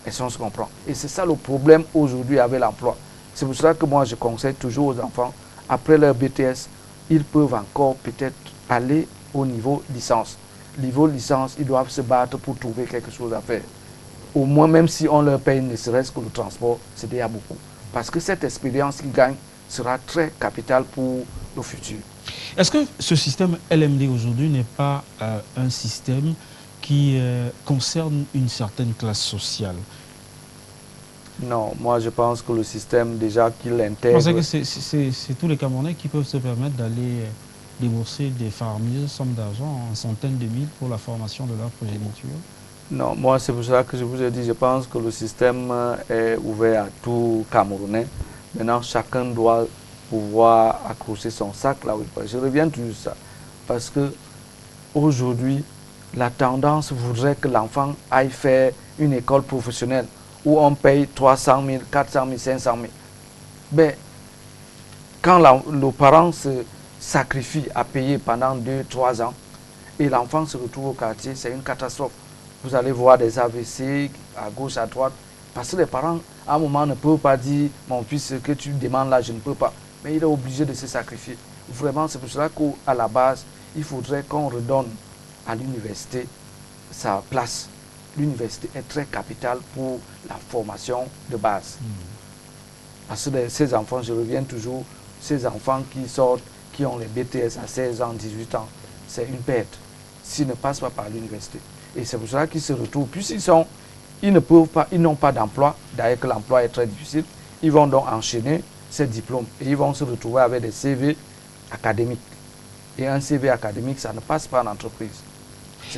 Et ça, on se comprend. Et c'est ça le problème aujourd'hui avec l'emploi. C'est pour cela que moi, je conseille toujours aux enfants, après leur BTS, ils peuvent encore peut-être aller au niveau licence. Niveau licence, ils doivent se battre pour trouver quelque chose à faire. Au moins, même si on leur paye ne serait-ce que le transport, c'est déjà beaucoup. Parce que cette expérience qu'ils gagnent sera très capitale pour le futur. Est-ce que ce système LMD aujourd'hui n'est pas un système qui concerne une certaine classe sociale? Non, moi je pense que le système déjà qu'il intègre... Vous pensez que c'est tous les Camerounais qui peuvent se permettre d'aller débourser des faramineuses sommes d'argent en centaines de mille pour la formation de leur progéniture? Non, moi c'est pour ça que je vous ai dit, je pense que le système est ouvert à tout Camerounais. Maintenant, chacun doit pouvoir accrocher son sac là où il peut. Je reviens toujours ça. Parce que aujourd'hui, la tendance voudrait que l'enfant aille faire une école professionnelle où on paye 300 000, 400 000, 500 000. Mais quand le parent se sacrifie à payer pendant 2-3 ans et l'enfant se retrouve au quartier, c'est une catastrophe. Vous allez voir des AVC à gauche, à droite, parce que les parents, à un moment, ne peuvent pas dire « Mon fils, ce que tu demandes là, je ne peux pas ». Mais il est obligé de se sacrifier. Vraiment, c'est pour cela qu'à la base, il faudrait qu'on redonne à l'université sa place. L'université est très capitale pour la formation de base. Parce que ces enfants, je reviens toujours, ces enfants qui sortent, qui ont les BTS à 16 ans, 18 ans, c'est une perte s'ils ne passent pas par l'université. Et c'est pour cela qu'ils se retrouvent, ils n'ont pas d'emploi, d'ailleurs que l'emploi est très difficile, ils vont donc enchaîner ces diplômes et ils vont se retrouver avec des CV académiques. Et un CV académique, ça ne passe pas en entreprise.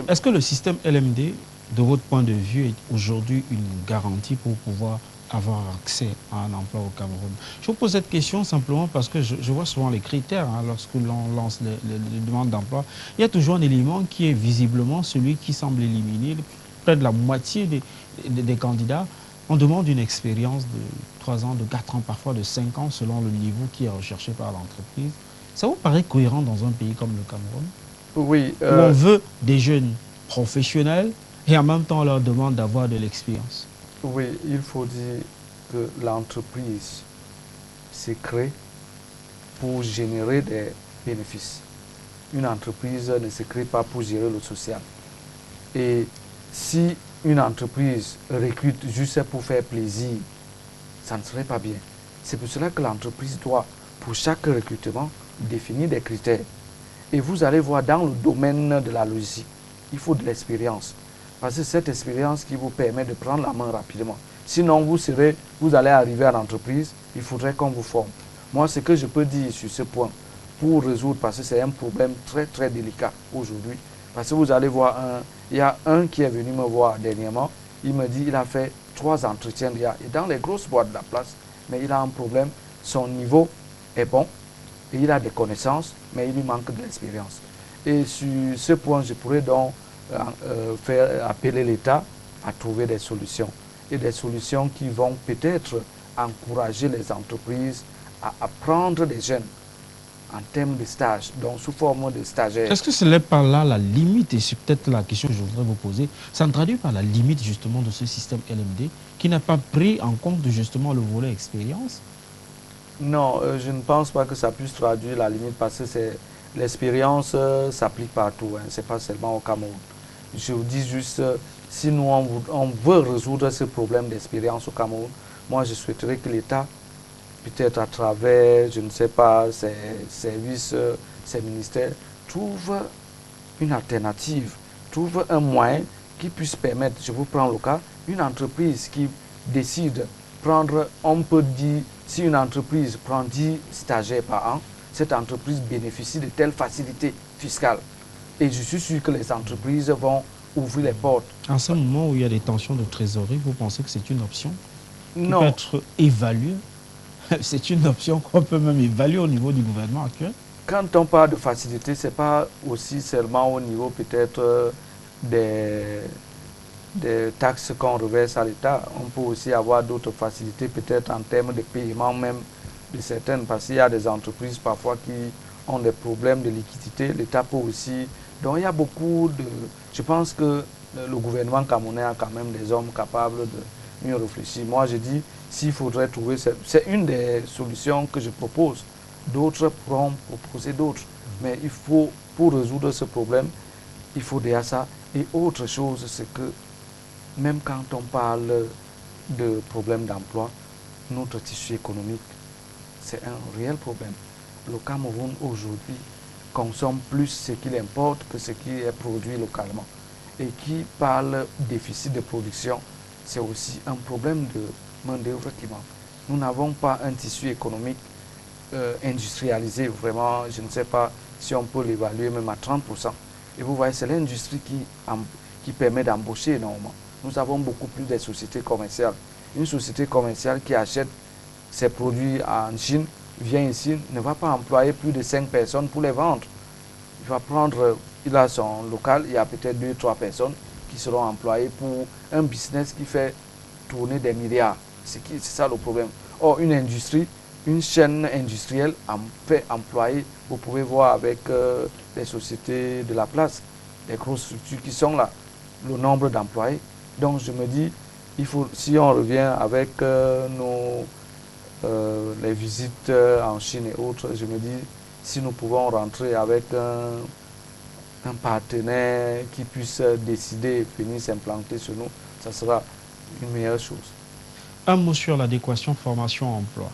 Est-ce que le système LMD, de votre point de vue, est aujourd'hui une garantie pour pouvoir avoir accès à un emploi au Cameroun? Je vous pose cette question simplement parce que je vois souvent les critères lorsque l'on lance les demandes d'emploi. Il y a toujours un élément qui est visiblement celui qui semble éliminer près de la moitié des candidats. On demande une expérience de 3 ans, de 4 ans, parfois de 5 ans, selon le niveau qui est recherché par l'entreprise. Ça vous paraît cohérent dans un pays comme le Cameroun, Oui, où on veut des jeunes professionnels et en même temps on leur demande d'avoir de l'expérience? oui, il faut dire que l'entreprise se crée pour générer des bénéfices. Une entreprise ne se crée pas pour gérer le social. Et si une entreprise recrute juste pour faire plaisir, ça ne serait pas bien. C'est pour cela que l'entreprise doit, pour chaque recrutement, définir des critères. Et vous allez voir dans le domaine de la logistique, il faut de l'expérience. Parce que c'est cette expérience qui vous permet de prendre la main rapidement. Sinon, vous allez arriver à l'entreprise, il faudrait qu'on vous forme. Moi, ce que je peux dire sur ce point, pour résoudre, parce que c'est un problème très très délicat aujourd'hui, parce que vous allez voir, il y a un qui est venu me voir dernièrement, il me dit qu'il a fait 3 entretiens déjà, et dans les grosses boîtes de la place, mais il a un problème, son niveau est bon, et il a des connaissances, mais il lui manque de l'expérience. Et sur ce point, je pourrais donc faire appeler l'État à trouver des solutions. Et des solutions qui vont peut-être encourager les entreprises à apprendre des jeunes en termes de stage, donc sous forme de stagiaires. Est-ce que ce n'est pas là la limite, et c'est peut-être la question que je voudrais vous poser, ça ne traduit pas la limite justement de ce système LMD qui n'a pas pris en compte justement le volet expérience? Non, je ne pense pas que ça puisse traduire la limite parce que l'expérience s'applique partout, hein, ce n'est pas seulement au Cameroun. Je vous dis juste, si nous on veut résoudre ce problème d'expérience au Cameroun, moi je souhaiterais que l'État, peut-être à travers, je ne sais pas, ses services, ses ministères, trouve une alternative, trouve un moyen qui puisse permettre, je vous prends le cas, une entreprise qui décide prendre, on peut dire, si une entreprise prend 10 stagiaires par an, cette entreprise bénéficie de telles facilités fiscales. Et je suis sûr que les entreprises vont ouvrir les portes. En ce moment où il y a des tensions de trésorerie, vous pensez que c'est une option qui Non. peut être évaluée? C'est une option qu'on peut même évaluer au niveau du gouvernement actuel? Quand on parle de facilité, ce n'est pas aussi seulement au niveau peut-être des taxes qu'on reverse à l'État. On peut aussi avoir d'autres facilités, peut-être en termes de paiement même de certaines, parce qu'il y a des entreprises parfois qui ont des problèmes de liquidité. L'État peut aussi... Donc il y a beaucoup de... Je pense que le gouvernement camerounais a quand même des hommes capables de mieux réfléchir. Moi, je dis, s'il faudrait trouver... C'est une des solutions que je propose. D'autres pourront proposer d'autres. Mais il faut, pour résoudre ce problème, il faut déjà ça. Et autre chose, c'est que même quand on parle de problème d'emploi, notre tissu économique, c'est un réel problème. Le Cameroun aujourd'hui consomme plus ce qu'il importe que ce qui est produit localement. Et qui parle déficit de production, c'est aussi un problème de main-d'œuvre qui manque. Nous n'avons pas un tissu économique industrialisé, vraiment, je ne sais pas si on peut l'évaluer même à 30%. Et vous voyez, c'est l'industrie qui permet d'embaucher énormément. Nous avons beaucoup plus de sociétés commerciales. Une société commerciale qui achète ses produits en Chine, vient ici, ne va pas employer plus de 5 personnes pour les vendre. Il va prendre, il a son local, il y a peut-être 2-3 personnes qui seront employées pour un business qui fait tourner des milliards. C'est ça le problème. Or, une industrie, une chaîne industrielle fait employer, vous pouvez voir avec les sociétés de la place, les grosses structures qui sont là, le nombre d'employés. Donc je me dis, il faut, si on revient avec les visites en Chine et autres, je me dis, si nous pouvons rentrer avec un partenaire qui puisse décider et venir s'implanter sur nous, ça sera une meilleure chose. Un mot sur l'adéquation formation-emploi.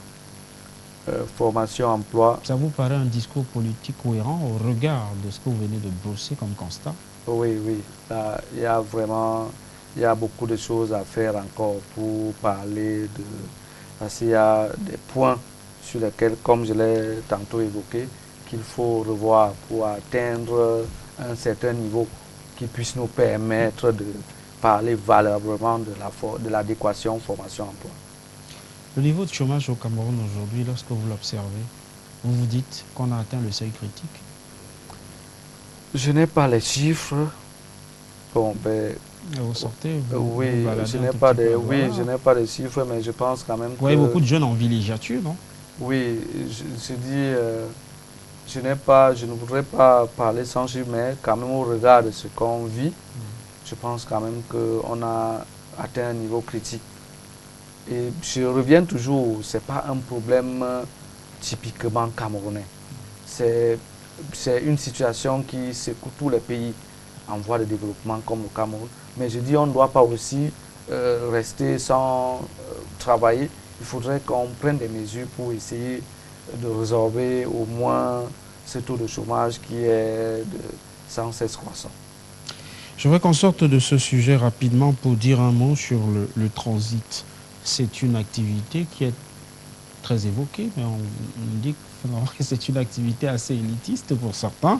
Formation-emploi. Ça vous paraît un discours politique cohérent au regard de ce que vous venez de brosser comme constat? Oui, oui. Là, il y a beaucoup de choses à faire encore pour parler de... Parce qu'il y a des points sur lesquels, comme je l'ai tantôt évoqué, qu'il faut revoir pour atteindre un certain niveau qui puisse nous permettre de parler valablement de l'adéquation formation-emploi. Le niveau de chômage au Cameroun aujourd'hui, lorsque vous l'observez, vous vous dites qu'on a atteint le seuil critique? Je n'ai pas les chiffres. Bon, ben, Vous sortez, oui, vous baladez je un n'ai tout pas petit peu à de, oui, Douala. je n'ai pas de chiffres, mais je pense quand même Vous voyez que, beaucoup de jeunes en villégiature, non? oui, je dis, je ne voudrais pas parler sans chiffres, mais quand même au regard de ce qu'on vit, je pense quand même qu'on a atteint un niveau critique. Et je reviens toujours, ce n'est pas un problème typiquement camerounais. C'est une situation qui secoue tous les pays en voie de développement comme le Cameroun. Mais je dis, on ne doit pas aussi rester sans travailler. Il faudrait qu'on prenne des mesures pour essayer de résorber au moins ce taux de chômage qui est sans cesse croissant. Je voudrais qu'on sorte de ce sujet rapidement pour dire un mot sur le transit. C'est une activité qui est très évoquée, mais on dit que c'est une activité assez élitiste pour certains.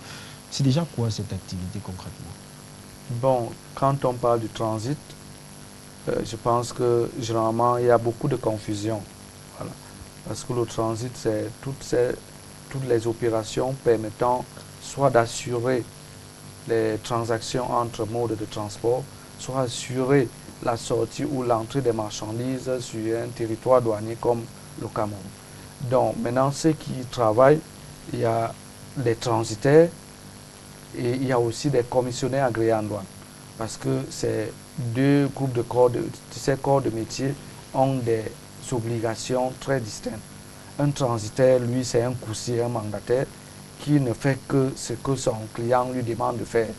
C'est déjà quoi cette activité concrètement? Bon, quand on parle du transit, je pense que généralement il y a beaucoup de confusion. Voilà. Parce que le transit, c'est toutes les opérations permettant soit d'assurer les transactions entre modes de transport, soit assurer la sortie ou l'entrée des marchandises sur un territoire douanier comme le Cameroun. Donc maintenant, ceux qui travaillent, il y a les transitaires et il y a aussi des commissionnaires agréés en douane. Parce que ces deux groupes de corps ces corps de métier ont des obligations très distinctes. Un transitaire, lui, c'est un coursier, un mandataire qui ne fait que ce que son client lui demande de faire.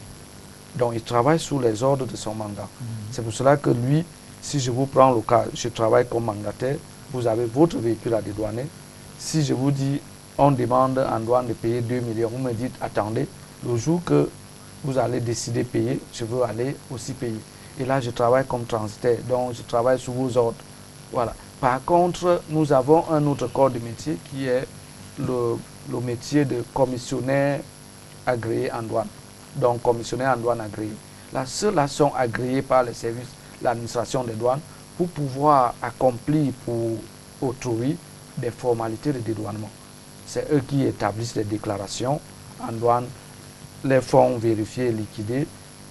Donc il travaille sous les ordres de son mandat. C'est pour cela que lui, si je vous prends le cas, je travaille comme mandataire, vous avez votre véhicule à dédouaner. Si je vous dis, on demande en douane de payer 2 millions, vous me dites, attendez, le jour que vous allez décider de payer, je veux aller aussi payer. Et là, je travaille comme transitaire, donc je travaille sous vos ordres. Voilà. Par contre, nous avons un autre corps de métier qui est le métier de commissionnaire agréé en douane. Donc, commissionnaire en douane agréé. Là, ceux-là sont agréés par les services, l'administration des douanes, pour pouvoir accomplir pour autrui des formalités de dédouanement. C'est eux qui établissent les déclarations en douane, les fonds vérifiés et liquidés,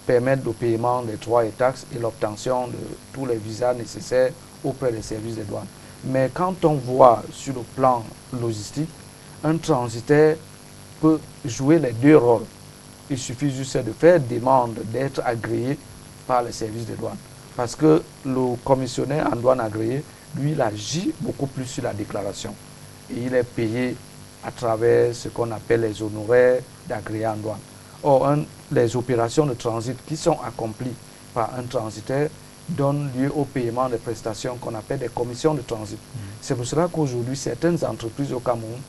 permettent le paiement des droits et taxes et l'obtention de tous les visas nécessaires auprès des services des douanes. Mais quand on voit sur le plan logistique, un transitaire peut jouer les deux rôles. Il suffit juste de faire demande d'être agréé par les services des douanes. Parce que le commissionnaire en douane agréé, lui, il agit beaucoup plus sur la déclaration. Et il est payé à travers ce qu'on appelle les honoraires d'agréé en douane. Or, les opérations de transit qui sont accomplies par un transitaire donnent lieu au paiement des prestations qu'on appelle des commissions de transit. C'est pour cela qu'aujourd'hui, certaines entreprises au Cameroun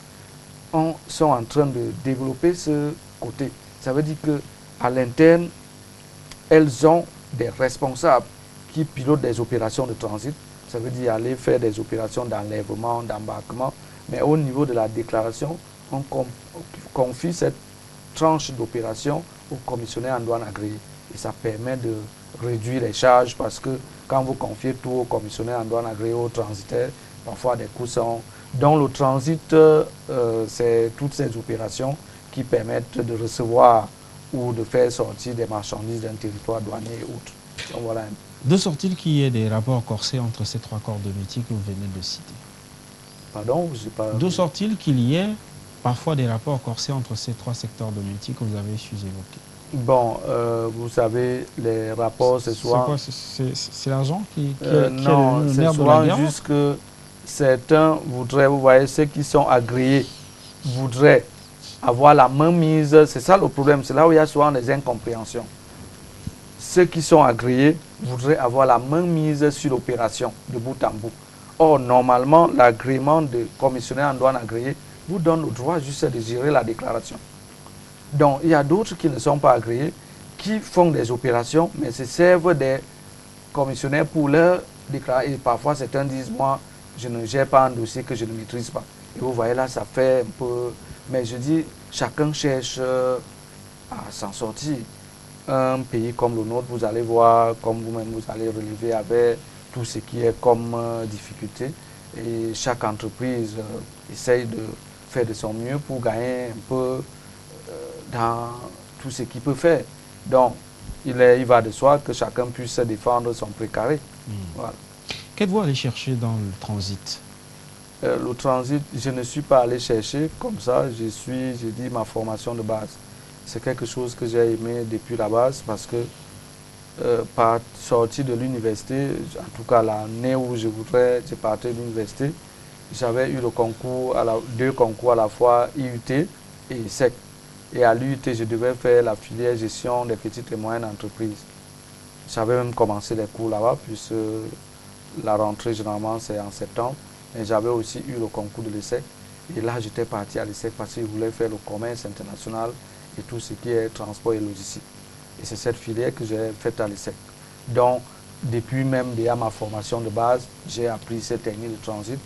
sont en train de développer ce côté. Ça veut dire qu'à l'interne, elles ont des responsables qui pilotent des opérations de transit. Ça veut dire aller faire des opérations d'enlèvement, d'embarquement. Mais au niveau de la déclaration, on confie cette tranche d'opération au commissionnaire en douane agréé. Et ça permet de réduire les charges parce que quand vous confiez tout au commissionnaire en douane agréé, au transitaire, parfois des coûts sont... Donc le transit, c'est toutes ces opérations qui permettent de recevoir ou de faire sortir des marchandises d'un territoire douanier et autres. Donc voilà. D'où sort-il qu'il y ait des rapports corsés entre ces trois corps de métier que vous venez de citer? Pardon, je sais pas. D'où sort-il qu'il y ait parfois des rapports corsés entre ces trois secteurs de métier que vous avez évoqués? Bon, vous savez, les rapports, c'est souvent... C'est l'argent qui est non, le c'est nerf de la souvent guerre? juste que certains voudraient, vous voyez, ceux qui sont agréés voudraient avoir la main mise. C'est ça le problème, c'est là où il y a souvent des incompréhensions. Ceux qui sont agréés voudraient avoir la main mise sur l'opération de bout en bout. Or, normalement, l'agrément de commissionnaire en douane agréé vous donne le droit juste de gérer la déclaration. Donc, il y a d'autres qui ne sont pas agréés, qui font des opérations, mais se servent des commissionnaires pour leur déclarer. Et parfois, certains disent, moi, je ne gère pas un dossier que je ne maîtrise pas. Et vous voyez là, ça fait un peu... Mais je dis, chacun cherche à s'en sortir. Un pays comme le nôtre, vous allez voir, comme vous-même, vous allez relever avec tout ce qui est comme difficulté. Et chaque entreprise essaye de faire de son mieux pour gagner un peu dans tout ce qu'il peut faire. Donc, il va de soi que chacun puisse défendre son précaré. Voilà. Qu'êtes-vous allé chercher dans le transit? Le transit, je ne suis pas allé chercher comme ça. J'ai dit ma formation de base. C'est quelque chose que j'ai aimé depuis la base parce que par sortie de l'université, en tout cas l'année où je partais de l'université, j'avais eu le concours, deux concours à la fois IUT et ISEC. Et à l'IUT, je devais faire la filière gestion des petites et moyennes entreprises. J'avais même commencé les cours là-bas, puisque la rentrée généralement c'est en septembre. Mais j'avais aussi eu le concours de l'ISEC. Et là, j'étais parti à l'ISEC parce que je voulais faire le commerce international et tout ce qui est transport et logistique. Et c'est cette filière que j'ai faite à l'ISEC. Donc, depuis même déjà ma formation de base, j'ai appris cette technique de transit.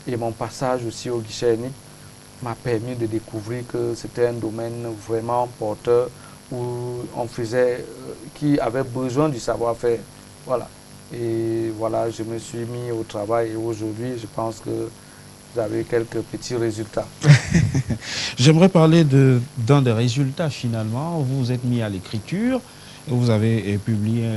Et mon passage aussi au guichet unique m'a permis de découvrir que c'était un domaine vraiment porteur où on faisait, qui avait besoin du savoir-faire. Voilà. Et voilà, je me suis mis au travail et aujourd'hui, je pense que vous avez quelques petits résultats. J'aimerais parler d'un des résultats finalement. Vous vous êtes mis à l'écriture. Vous avez publié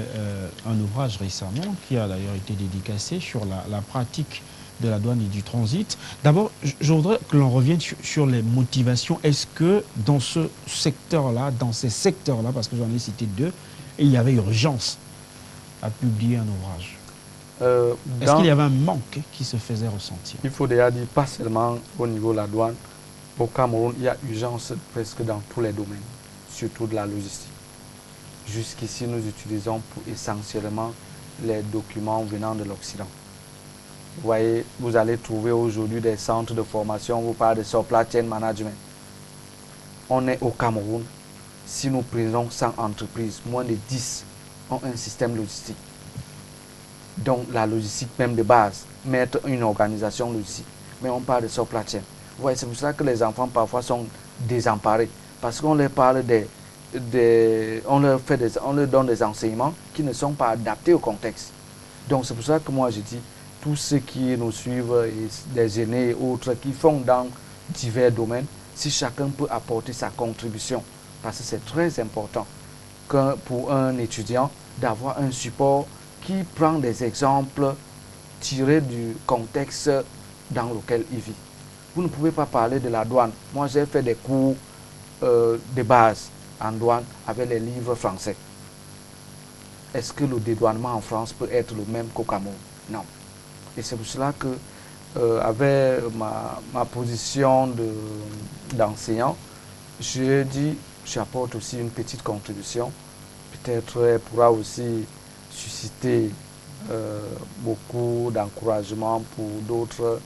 un ouvrage récemment qui a d'ailleurs été dédicacé sur la pratique de la douane et du transit. D'abord, je voudrais que l'on revienne sur les motivations. Est-ce que dans ce secteur-là, dans ces secteurs-là, parce que j'en ai cité deux, il y avait urgence à publier un ouvrage? Est-ce qu'il y avait un manque qui se faisait ressentir? Il faut déjà dire, pas seulement au niveau de la douane, au Cameroun, il y a urgence presque dans tous les domaines, surtout de la logistique. Jusqu'ici, nous utilisons essentiellement les documents venant de l'Occident. Vous voyez, vous allez trouver aujourd'hui des centres de formation, vous parlez de supply chain management. On est au Cameroun. Si nous prenons 100 entreprises, moins de 10 ont un système logistique. Donc la logistique même de base, mettre une organisation logistique. Mais on parle de supply chain. Vous voyez, c'est pour ça que les enfants parfois sont désemparés. Parce qu'on leur parle on leur donne des enseignements qui ne sont pas adaptés au contexte. Donc c'est pour ça que moi je dis, tous ceux qui nous suivent, des aînés et autres, qui font dans divers domaines, si chacun peut apporter sa contribution, parce que c'est très important pour un étudiant d'avoir un support qui prend des exemples tirés du contexte dans lequel il vit. Vous ne pouvez pas parler de la douane. Moi, j'ai fait des cours de base en douane avec les livres français. Est-ce que le dédouanement en France peut être le même qu'au Cameroun? Non. Et c'est pour cela que, avec ma position d'enseignant, je dis, j'apporte aussi une petite contribution. Peut-être elle pourra aussi susciter beaucoup d'encouragement pour d'autres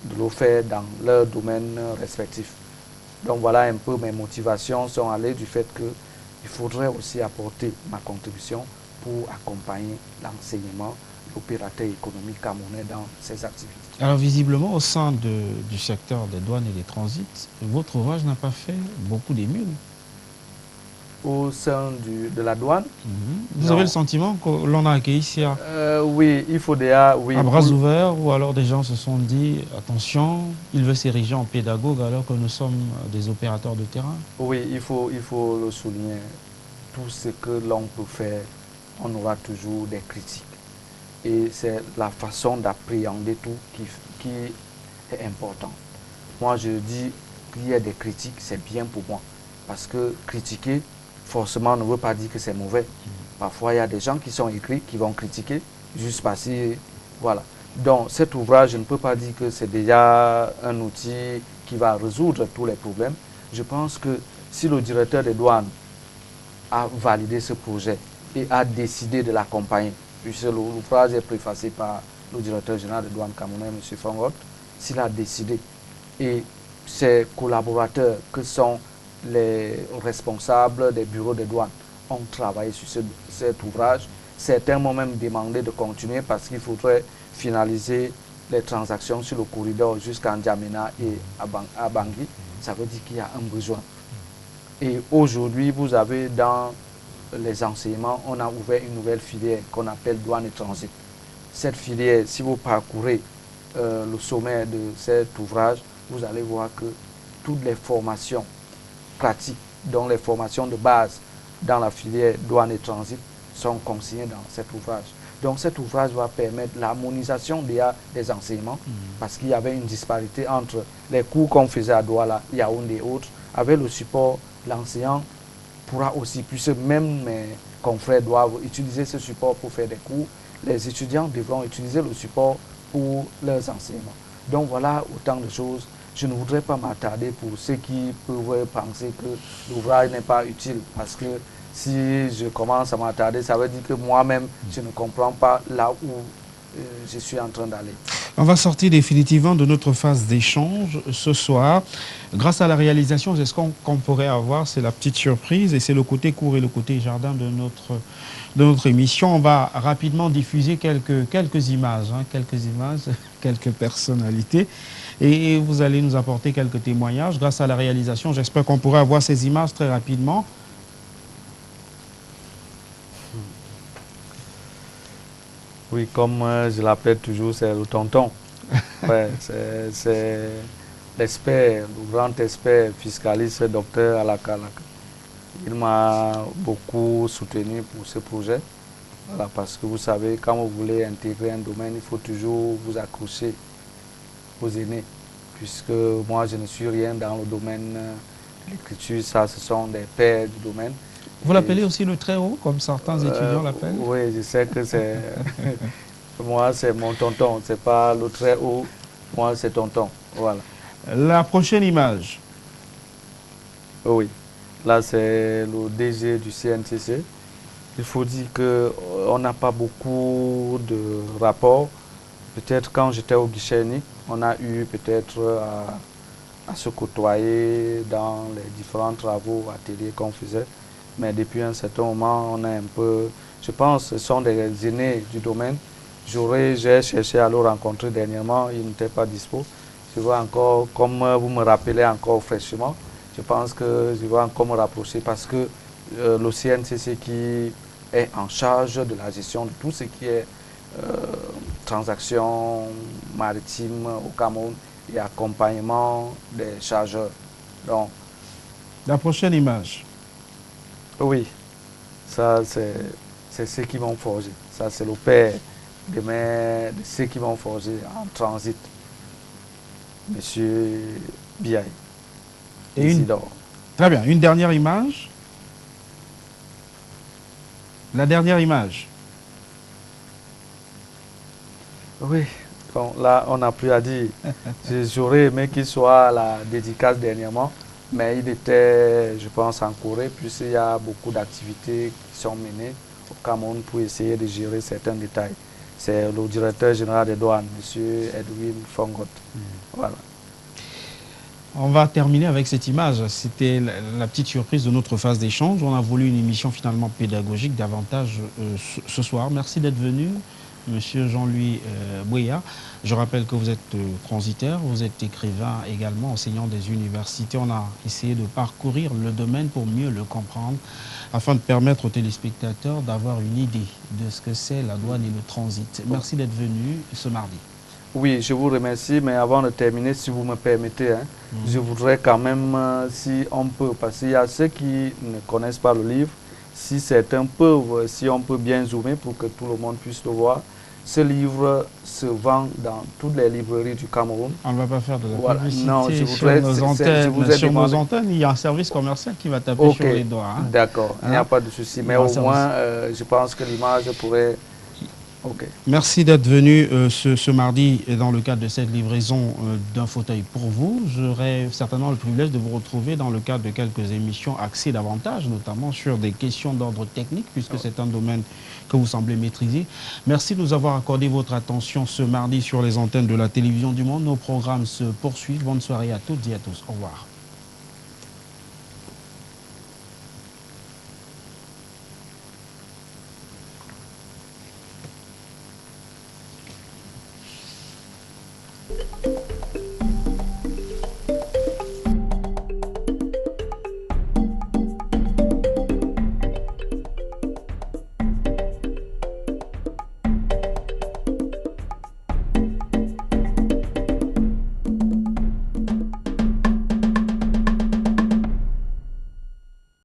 de le faire dans leur domaine respectif. Donc voilà un peu mes motivations sont allées du fait qu'il faudrait aussi apporter ma contribution pour accompagner l'enseignement, l'opérateur économique camerounais dans ses activités. Alors visiblement, au sein du secteur des douanes et des transits, votre ouvrage n'a pas fait beaucoup d'émules. Au sein de la douane. Vous avez le sentiment que l'on a accueilli ici oui, il faut déjà... Oui, à bras ouverts, ou alors des gens se sont dit, attention, il veut s'ériger en pédagogue alors que nous sommes des opérateurs de terrain? Oui, il faut le souligner. Tout ce que l'on peut faire, on aura toujours des critiques. Et c'est la façon d'appréhender tout qui est important. Moi, je dis qu'il y ait des critiques, c'est bien pour moi. Parce que critiquer, forcément, ne veut pas dire que c'est mauvais. Parfois, il y a des gens qui sont écrits, qui vont critiquer, juste parce que, voilà. Donc, cet ouvrage, je ne peux pas dire que c'est déjà un outil qui va résoudre tous les problèmes. Je pense que si le directeur des douanes a validé ce projet et a décidé de l'accompagner, puisque l'ouvrage est préfacé par le directeur général des douanes camerounais, M. Fangot, s'il a décidé, et ses collaborateurs, que sont les responsables des bureaux de douane, ont travaillé sur cet ouvrage. Certains m'ont même demandé de continuer parce qu'il faudrait finaliser les transactions sur le corridor jusqu'à N'Djamena et à Bangui. Ça veut dire qu'il y a un besoin. Et aujourd'hui, vous avez dans les enseignements, on a ouvert une nouvelle filière qu'on appelle douane et transit. Cette filière, si vous parcourez le sommet de cet ouvrage, vous allez voir que toutes les formations pratiques, dont les formations de base dans la filière douane et transit, sont consignées dans cet ouvrage. Donc cet ouvrage va permettre l'harmonisation des enseignements, parce qu'il y avait une disparité entre les cours qu'on faisait à Douala, Yaoundé et autres. Avec le support, l'enseignant pourra aussi, puisque même mes confrères doivent utiliser ce support pour faire des cours, les étudiants devront utiliser le support pour leurs enseignements. Donc voilà autant de choses. Je ne voudrais pas m'attarder pour ceux qui peuvent penser que l'ouvrage n'est pas utile, parce que si je commence à m'attarder, ça veut dire que moi-même, je ne comprends pas là où je suis en train d'aller. On va sortir définitivement de notre phase d'échange ce soir. Grâce à la réalisation, c'est ce qu'on pourrait avoir, c'est la petite surprise, et c'est le côté court et le côté jardin de notre émission. On va rapidement diffuser quelques images, quelques personnalités, et vous allez nous apporter quelques témoignages. Grâce à la réalisation, j'espère qu'on pourra avoir ces images très rapidement. Oui, comme je l'appelle toujours, c'est le tonton. Ouais, c'est l'expert, le grand expert fiscaliste, docteur Alakalaka. Il m'a beaucoup soutenu pour ce projet. Voilà, parce que vous savez, quand vous voulez intégrer un domaine, il faut toujours vous accrocher aux aînés. Puisque moi, je ne suis rien dans le domaine de l'écriture, ça, ce sont des pairs du domaine. Vous l'appelez aussi le très haut, comme certains étudiants l'appellent? Oui, je sais que c'est... moi, c'est mon tonton, c'est pas le très haut. Moi, c'est tonton, voilà. La prochaine image. Oui, là, c'est le DG du CNCC. Il faut dire qu'on n'a pas beaucoup de rapports. Peut-être quand j'étais au guichet unique, on a eu peut-être à se côtoyer dans les différents travaux, ateliers qu'on faisait. Mais depuis un certain moment, on est un peu... Je pense que ce sont des aînés du domaine. J'ai cherché à le rencontrer dernièrement, il n'était pas dispo. Je vois encore, comme vous me rappelez encore fraîchement, je pense que je vais encore me rapprocher parce que le CNCC qui est en charge de la gestion de tout ce qui est transactions maritimes au Cameroun et accompagnement des chargeurs. Donc, la prochaine image. Oui, ça c'est ceux qui vont forger. Ça c'est le père de ceux qui vont forger en transit. Monsieur Biaï. Très bien, une dernière image. La dernière image. Oui, bon, là on n'a plus à dire. J'aurais aimé qu'il soit à la dédicace dernièrement. Mais il était, je pense, en Corée, puisqu'il y a beaucoup d'activités qui sont menées au Cameroun pour essayer de gérer certains détails. C'est le directeur général des douanes, M. Edwin Fongot. Voilà. On va terminer avec cette image. C'était la petite surprise de notre phase d'échange. On a voulu une émission finalement pédagogique davantage ce soir. Merci d'être venu, Monsieur Jean-Louis Bouya. Je rappelle que vous êtes transitaire, vous êtes écrivain également, enseignant des universités. On a essayé de parcourir le domaine pour mieux le comprendre, afin de permettre aux téléspectateurs d'avoir une idée de ce que c'est la douane et le transit. Merci d'être venu ce mardi. Oui, je vous remercie, mais avant de terminer, si vous me permettez, je voudrais quand même, si on peut, parce qu'il y a ceux qui ne connaissent pas le livre, si certains peuvent, si on peut bien zoomer pour que tout le monde puisse le voir. Ce livre se vend dans toutes les librairies du Cameroun. On ne va pas faire de la publicité. Non, je voudrais, sur nos antennes, il y a un service commercial qui va taper sur les doigts. D'accord, il n'y a pas de souci. Mais au moins, je pense que l'image pourrait... Merci d'être venu ce mardi dans le cadre de cette livraison d'un fauteuil pour vous. J'aurai certainement le privilège de vous retrouver dans le cadre de quelques émissions axées davantage, notamment sur des questions d'ordre technique, puisque c'est un domaine que vous semblez maîtriser. Merci de nous avoir accordé votre attention ce mardi sur les antennes de la télévision du monde. Nos programmes se poursuivent. Bonne soirée à toutes et à tous. Au revoir.